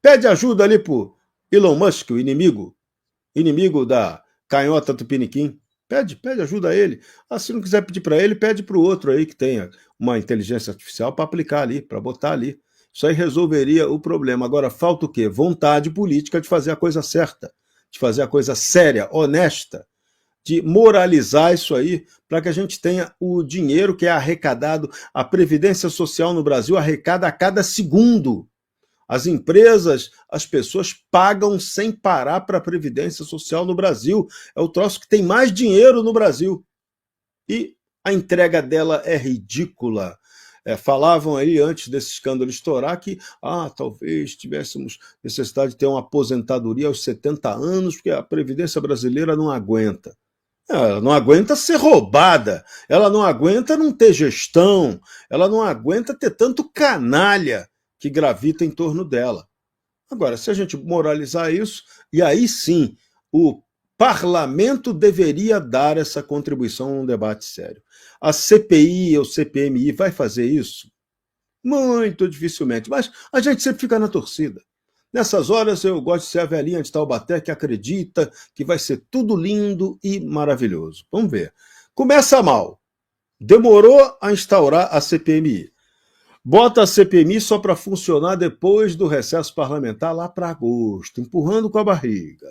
M: Pede ajuda ali pro Elon Musk, o inimigo da canhota tupiniquim. Pede ajuda a ele. Se não quiser pedir para ele, pede para o outro aí que tenha uma inteligência artificial para aplicar ali, para botar ali. Isso aí resolveria o problema. Agora, falta o quê? Vontade política de fazer a coisa certa, de fazer a coisa séria, honesta, de moralizar isso aí, para que a gente tenha o dinheiro que é arrecadado. A Previdência Social no Brasil arrecada a cada segundo. As empresas, as pessoas pagam sem parar para a Previdência Social no Brasil. É o troço que tem mais dinheiro no Brasil. E a entrega dela é ridícula. Falavam aí, antes desse escândalo estourar, que talvez tivéssemos necessidade de ter uma aposentadoria aos 70 anos, porque a Previdência brasileira não aguenta. Ela não aguenta ser roubada, ela não aguenta não ter gestão, ela não aguenta ter tanto canalha que gravita em torno dela. Agora, se a gente moralizar isso, e aí sim, o parlamento deveria dar essa contribuição num debate sério. A CPI ou CPMI vai fazer isso? Muito dificilmente, mas a gente sempre fica na torcida. Nessas horas eu gosto de ser a velhinha de Taubaté que acredita que vai ser tudo lindo e maravilhoso. Vamos ver. Começa mal. Demorou a instaurar a CPMI. Bota a CPMI só para funcionar depois do recesso parlamentar lá para agosto, empurrando com a barriga.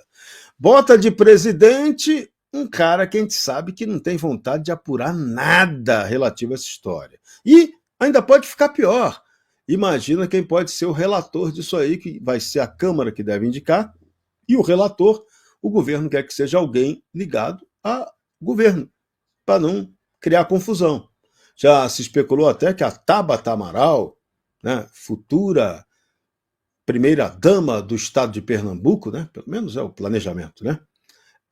M: Bota de presidente um cara que a gente sabe que não tem vontade de apurar nada relativo a essa história. E ainda pode ficar pior. Imagina quem pode ser o relator disso aí, que vai ser a Câmara que deve indicar, e o relator, o governo quer que seja alguém ligado ao governo, para não criar confusão. Já se especulou até que a Tabata Amaral, né, futura primeira-dama do estado de Pernambuco, né, pelo menos é o planejamento, né,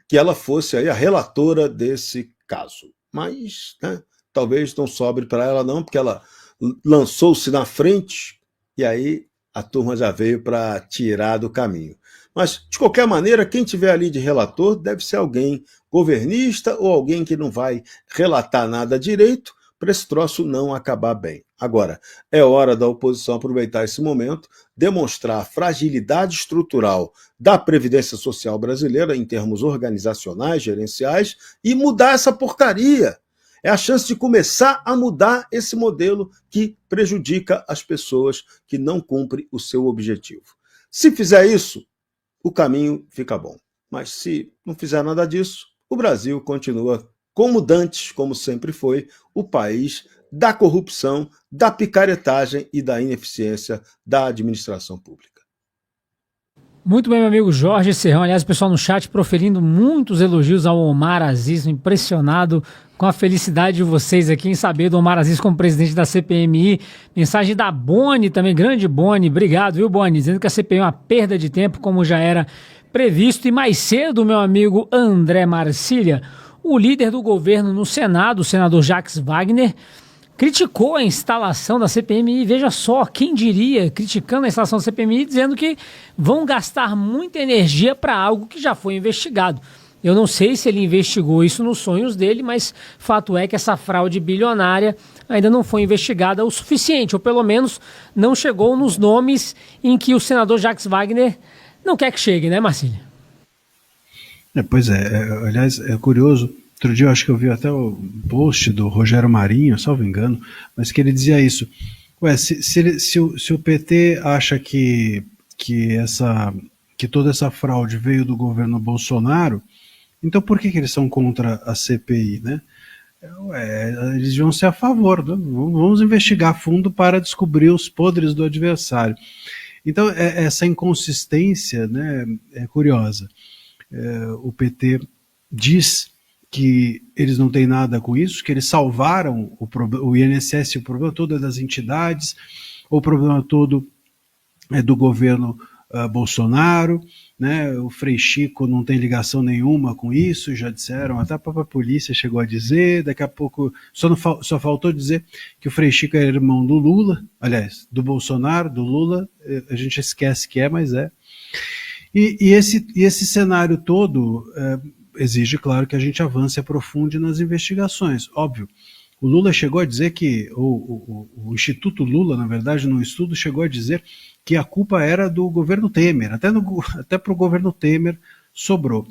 M: que ela fosse aí a relatora desse caso. Mas, né, talvez não sobre para ela não, porque ela lançou-se na frente e aí a turma já veio para tirar do caminho. Mas, de qualquer maneira, quem tiver ali de relator deve ser alguém governista ou alguém que não vai relatar nada direito para esse troço não acabar bem. Agora, é hora da oposição aproveitar esse momento, demonstrar a fragilidade estrutural da Previdência Social brasileira em termos organizacionais, gerenciais, e mudar essa porcaria. É a chance de começar a mudar esse modelo que prejudica as pessoas que não cumprem o seu objetivo. Se fizer isso, o caminho fica bom. Mas se não fizer nada disso, o Brasil continua como dantes, como sempre foi, o país da corrupção, da picaretagem e da ineficiência da administração pública.
K: Muito bem, meu amigo Jorge Serrão. Aliás, o pessoal no chat proferindo muitos elogios ao Omar Aziz, impressionado com a felicidade de vocês aqui em saber do Omar Aziz como presidente da CPMI. Mensagem da Boni também, grande Boni. Obrigado, viu, Boni? Dizendo que a CPMI é uma perda de tempo, como já era previsto. E mais cedo, meu amigo André Marcília, o líder do governo no Senado, o senador Jacques Wagner, criticou a instalação da CPMI. Veja só, quem diria, criticando a instalação da CPMI, dizendo que vão gastar muita energia para algo que já foi investigado. Eu não sei se ele investigou isso nos sonhos dele, mas fato é que essa fraude bilionária ainda não foi investigada o suficiente, ou pelo menos não chegou nos nomes em que o senador Jacques Wagner não quer que chegue, né, Marcílio?
N: Pois é, aliás, é curioso. Outro dia eu acho que eu vi até o post do Rogério Marinho, salvo engano, mas que ele dizia isso. Ué, se o PT acha que toda essa fraude veio do governo Bolsonaro, então por que eles são contra a CPI, né? Eles vão ser a favor, né? Vamos investigar a fundo para descobrir os podres do adversário. Então essa inconsistência, né, é curiosa. O PT diz que eles não têm nada com isso, que eles salvaram o INSS, o problema todo é das entidades, o problema todo é do governo Bolsonaro, né? O Frei Chico não tem ligação nenhuma com isso, já disseram, até a própria polícia chegou a dizer, daqui a pouco só faltou dizer que o Frei Chico é irmão do Lula, aliás, do Bolsonaro, do Lula, a gente esquece que é, mas é. E esse cenário todo exige, claro, que a gente avance e aprofunde nas investigações. Óbvio, o Lula chegou a dizer que, o Instituto Lula, na verdade, no estudo, chegou a dizer que a culpa era do governo Temer, até para o governo Temer sobrou.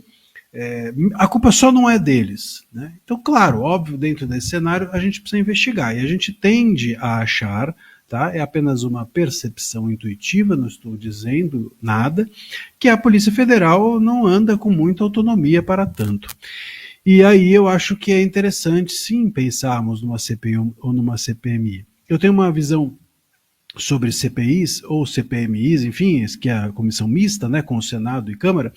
N: A culpa só não é deles, né? Então, claro, óbvio, dentro desse cenário, a gente precisa investigar, e a gente tende a achar, tá? É apenas uma percepção intuitiva, não estou dizendo nada, que a Polícia Federal não anda com muita autonomia para tanto. E aí eu acho que é interessante, sim, pensarmos numa CPI ou numa CPMI. Eu tenho uma visão sobre CPIs ou CPMIs, enfim, que é a comissão mista, né, com o Senado e Câmara.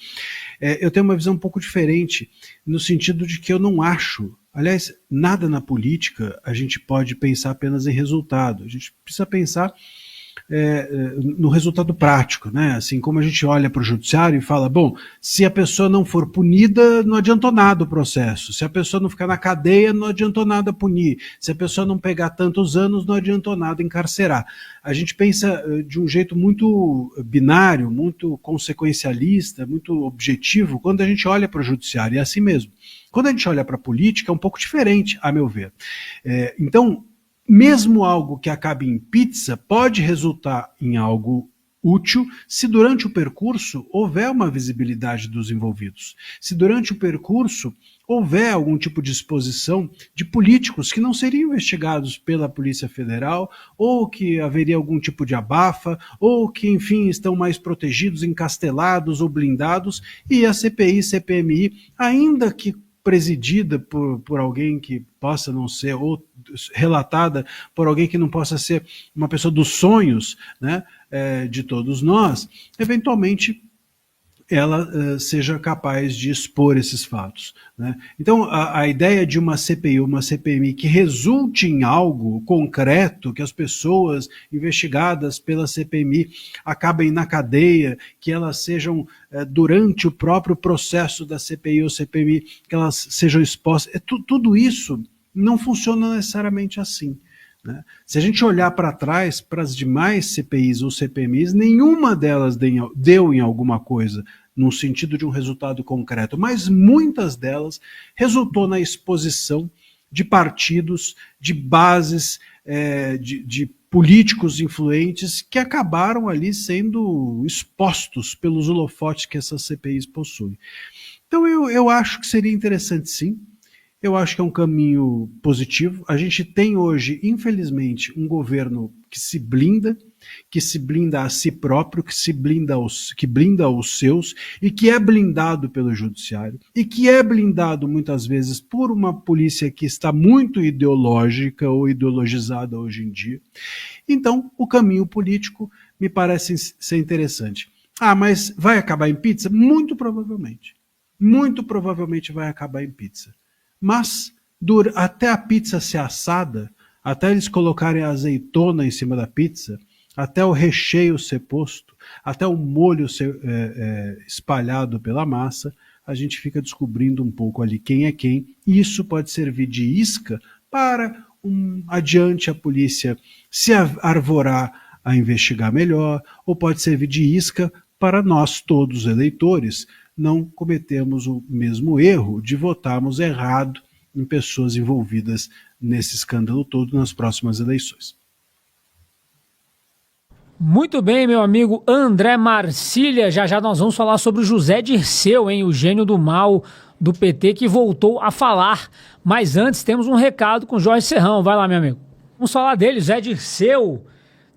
N: Eu tenho uma visão um pouco diferente, no sentido de que eu não acho, aliás, nada na política a gente pode pensar apenas em resultado, a gente precisa pensar no resultado prático, né? Assim como a gente olha para o judiciário e fala, bom, se a pessoa não for punida, não adiantou nada o processo, se a pessoa não ficar na cadeia, não adiantou nada punir, se a pessoa não pegar tantos anos, não adiantou nada encarcerar. A gente pensa de um jeito muito binário, muito consequencialista, muito objetivo, quando a gente olha para o judiciário, e é assim mesmo. Quando a gente olha para a política, é um pouco diferente, a meu ver. Então, mesmo algo que acabe em pizza pode resultar em algo útil se durante o percurso houver uma visibilidade dos envolvidos. Se durante o percurso houver algum tipo de exposição de políticos que não seriam investigados pela Polícia Federal, ou que haveria algum tipo de abafa, ou que, enfim, estão mais protegidos, encastelados ou blindados, e a CPI, CPMI, ainda que presidida por alguém que possa não ser, ou relatada por alguém que não possa ser uma pessoa dos sonhos, né, de todos nós, eventualmente ela seja capaz de expor esses fatos, né? Então, a ideia de uma CPI, uma CPMI que resulte em algo concreto, que as pessoas investigadas pela CPMI acabem na cadeia, que elas sejam, durante o próprio processo da CPI ou CPMI, que elas sejam expostas, tudo isso não funciona necessariamente assim, né? Se a gente olhar para trás, para as demais CPIs ou CPMIs, nenhuma delas deu em alguma coisa no sentido de um resultado concreto, mas muitas delas resultou na exposição de partidos, de bases, de políticos influentes que acabaram ali sendo expostos pelos holofotes que essas CPIs possuem. Então eu acho que seria interessante, sim. Eu acho que é um caminho positivo. A gente tem hoje, infelizmente, um governo que se blinda a si próprio, que blinda os seus, e que é blindado pelo judiciário, e que é blindado muitas vezes por uma polícia que está muito ideológica ou ideologizada hoje em dia. Então, o caminho político me parece ser interessante. Mas vai acabar em pizza? Muito provavelmente. Muito provavelmente vai acabar em pizza. Mas até a pizza ser assada, até eles colocarem a azeitona em cima da pizza, até o recheio ser posto, até o molho ser espalhado pela massa, a gente fica descobrindo um pouco ali quem é quem, e isso pode servir de isca para adiante a polícia se arvorar a investigar melhor, ou pode servir de isca para nós todos eleitores não cometemos o mesmo erro de votarmos errado em pessoas envolvidas nesse escândalo todo nas próximas eleições.
K: Muito bem, meu amigo André Marcília. Já nós vamos falar sobre o José Dirceu, o gênio do mal do PT que voltou a falar. Mas antes temos um recado com Jorge Serrão. Vai lá, meu amigo. Vamos falar dele, José Dirceu.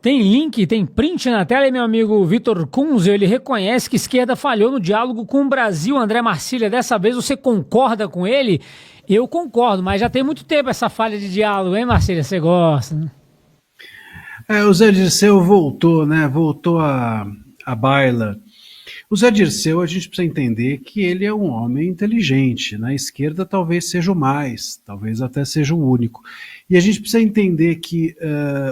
K: Tem link, tem print na tela e meu amigo Vitor Kunze, ele reconhece que a esquerda falhou no diálogo com o Brasil. André Marcília, dessa vez você concorda com ele? Eu concordo, mas já tem muito tempo essa falha de diálogo, hein, Marcília? Você gosta, né?
N: O Zé Dirceu voltou, né? Voltou à baila. O Zé Dirceu, a gente precisa entender que ele é um homem inteligente. Na esquerda talvez seja o mais, talvez até seja o único. E a gente precisa entender que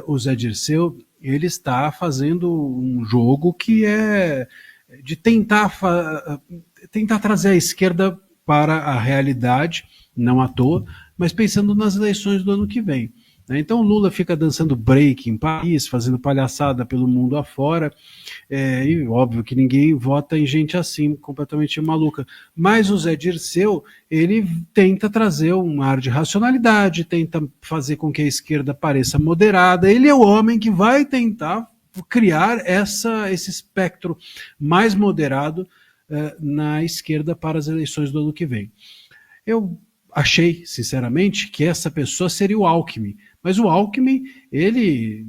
N: o Zé Dirceu, ele está fazendo um jogo que é de tentar trazer a esquerda para a realidade, não à toa, mas pensando nas eleições do ano que vem. Então o Lula fica dançando break em Paris, fazendo palhaçada pelo mundo afora, e óbvio que ninguém vota em gente assim, completamente maluca. Mas o Zé Dirceu, ele tenta trazer um ar de racionalidade, tenta fazer com que a esquerda pareça moderada. Ele é o homem que vai tentar criar esse espectro mais moderado na esquerda para as eleições do ano que vem. Eu achei, sinceramente, que essa pessoa seria o Alckmin. Mas o Alckmin, ele,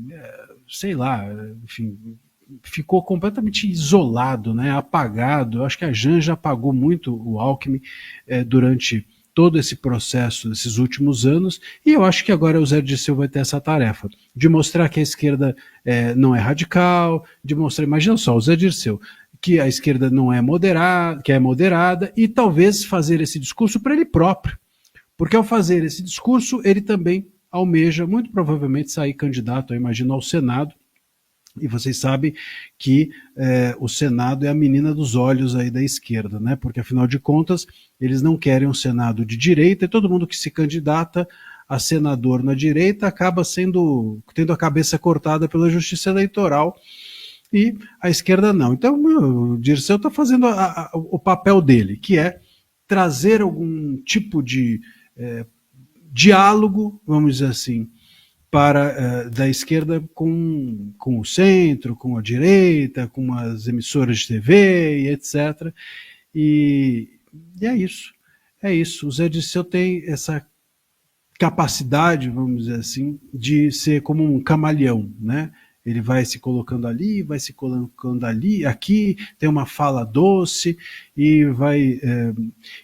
N: sei lá, enfim, ficou completamente isolado, né, apagado. Eu acho que a Janja apagou muito o Alckmin durante todo esse processo desses últimos anos, e eu acho que agora o Zé Dirceu vai ter essa tarefa, de mostrar que a esquerda não é radical, de mostrar, imagina só, o Zé Dirceu, que a esquerda não é moderada, que é moderada, e talvez fazer esse discurso para ele próprio. Porque ao fazer esse discurso, ele também almeja, muito provavelmente, sair candidato, eu imagino, ao Senado. E vocês sabem que o Senado é a menina dos olhos aí da esquerda, né? Porque, afinal de contas, eles não querem um Senado de direita, e todo mundo que se candidata a senador na direita acaba tendo a cabeça cortada pela Justiça Eleitoral, e a esquerda não. Então, o Dirceu está fazendo o papel dele, que é trazer algum tipo de diálogo, vamos dizer assim, da esquerda com o centro, com a direita, com as emissoras de TV e etc. E é isso. É isso. O Zé Dirceu tem essa capacidade, vamos dizer assim, de ser como um camaleão, né? Ele vai se colocando ali, vai se colocando ali, aqui, tem uma fala doce e vai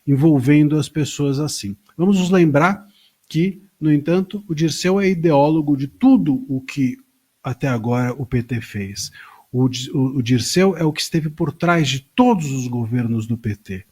N: envolvendo as pessoas assim. Vamos nos lembrar que, no entanto, o Dirceu é ideólogo de tudo o que até agora o PT fez. O Dirceu é o que esteve por trás de todos os governos do PT.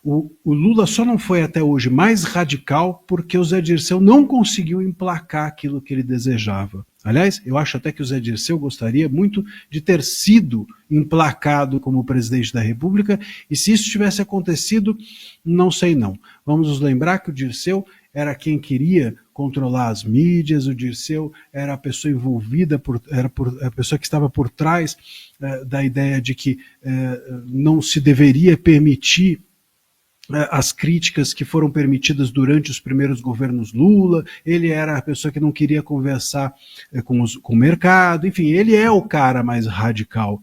N: O Lula só não foi até hoje mais radical porque o Zé Dirceu não conseguiu emplacar aquilo que ele desejava. Aliás, eu acho até que o Zé Dirceu gostaria muito de ter sido emplacado como presidente da República, e se isso tivesse acontecido, não sei não. Vamos nos lembrar que o Dirceu era quem queria controlar as mídias, o Dirceu era a pessoa envolvida, a pessoa que estava por trás da ideia de que não se deveria permitir as críticas que foram permitidas durante os primeiros governos Lula. Ele era a pessoa que não queria conversar com o mercado, enfim, ele é o cara mais radical.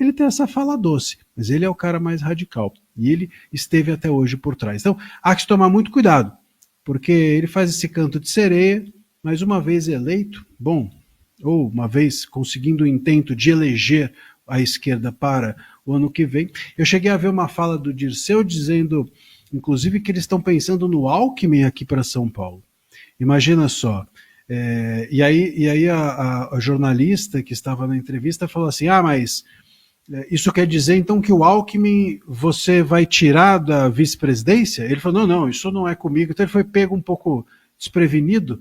N: Ele tem essa fala doce, mas ele é o cara mais radical, e ele esteve até hoje por trás. Então, há que tomar muito cuidado, porque ele faz esse canto de sereia, mas uma vez eleito, ou uma vez conseguindo o intento de eleger a esquerda para o ano que vem. Eu cheguei a ver uma fala do Dirceu dizendo, inclusive, que eles estão pensando no Alckmin aqui para São Paulo. Imagina só. E aí a jornalista que estava na entrevista falou assim, mas isso quer dizer então que o Alckmin você vai tirar da vice-presidência? Ele falou, não, isso não é comigo. Então ele foi pego um pouco desprevenido,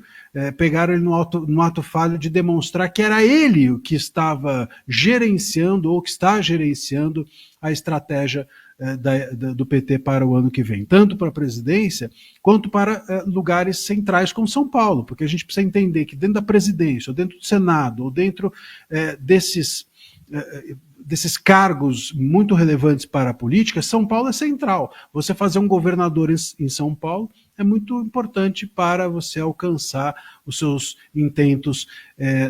N: pegaram ele no ato falho de demonstrar que era ele o que estava gerenciando ou que está gerenciando a estratégia do PT para o ano que vem, tanto para a presidência quanto para lugares centrais como São Paulo, porque a gente precisa entender que dentro da presidência, ou dentro do Senado, ou dentro desses cargos muito relevantes para a política, São Paulo é central. Você fazer um governador em São Paulo é muito importante para você alcançar os seus intentos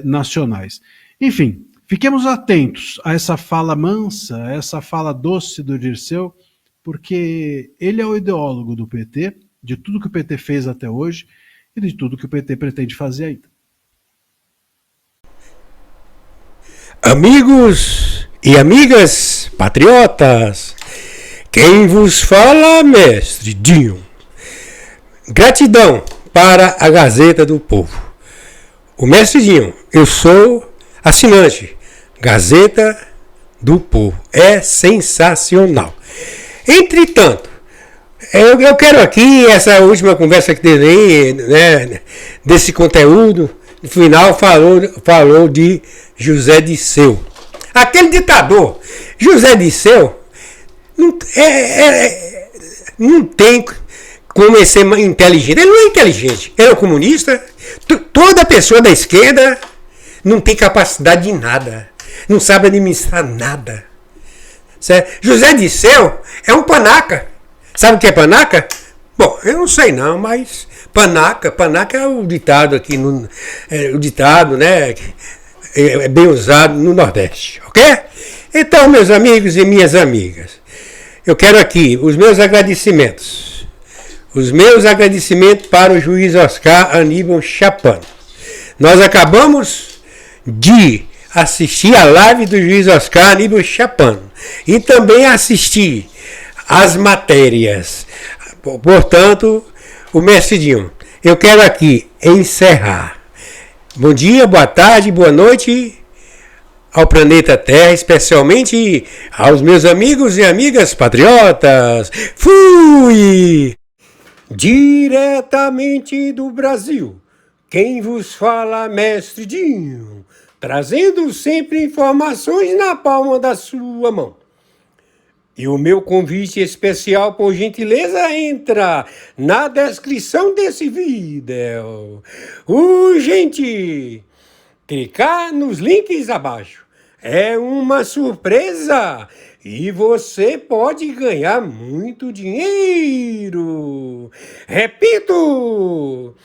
N: nacionais. Enfim, fiquemos atentos a essa fala mansa, a essa fala doce do Dirceu, porque ele é o ideólogo do PT, de tudo que o PT fez até hoje e de tudo que o PT pretende fazer ainda.
A: Amigos e amigas patriotas, quem vos fala, mestre Dinho. Gratidão para a Gazeta do Povo. O mestre Dinho, eu sou assinante. Gazeta do Povo. É sensacional. Entretanto, eu quero aqui, essa última conversa que teve aí, né, desse conteúdo, no final falou de José Dirceu. Aquele ditador, José Dirceu, não tem como ele ser inteligente. Ele não é inteligente. Ele é comunista. Toda pessoa da esquerda não tem capacidade de nada. Não sabe administrar nada. Certo? José Dirceu é um panaca. Sabe o que é panaca? Bom, eu não sei não, mas panaca é o ditado aqui, o ditado, né? É bem usado no Nordeste, ok? Então, meus amigos e minhas amigas, eu quero aqui os meus agradecimentos. Os meus agradecimentos para o juiz Oscar Aníbal Chapano. Nós acabamos de assistir a live do juiz Oscar Aníbal Chapano e também assistir as matérias. Portanto, o mestre Dinho, eu quero aqui encerrar. Bom dia, boa tarde, boa noite ao planeta Terra, especialmente aos meus amigos e amigas patriotas. Fui! Diretamente do Brasil, quem vos fala, mestre Dinho, trazendo sempre informações na palma da sua mão. E o meu convite especial, por gentileza, entra na descrição desse vídeo. Urgente! Clicar nos links abaixo. É uma surpresa e você pode ganhar muito dinheiro. Repito!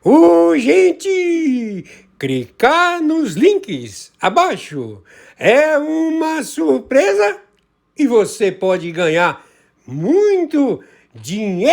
A: Urgente! Clicar nos links abaixo. É uma surpresa e você pode ganhar muito dinheiro.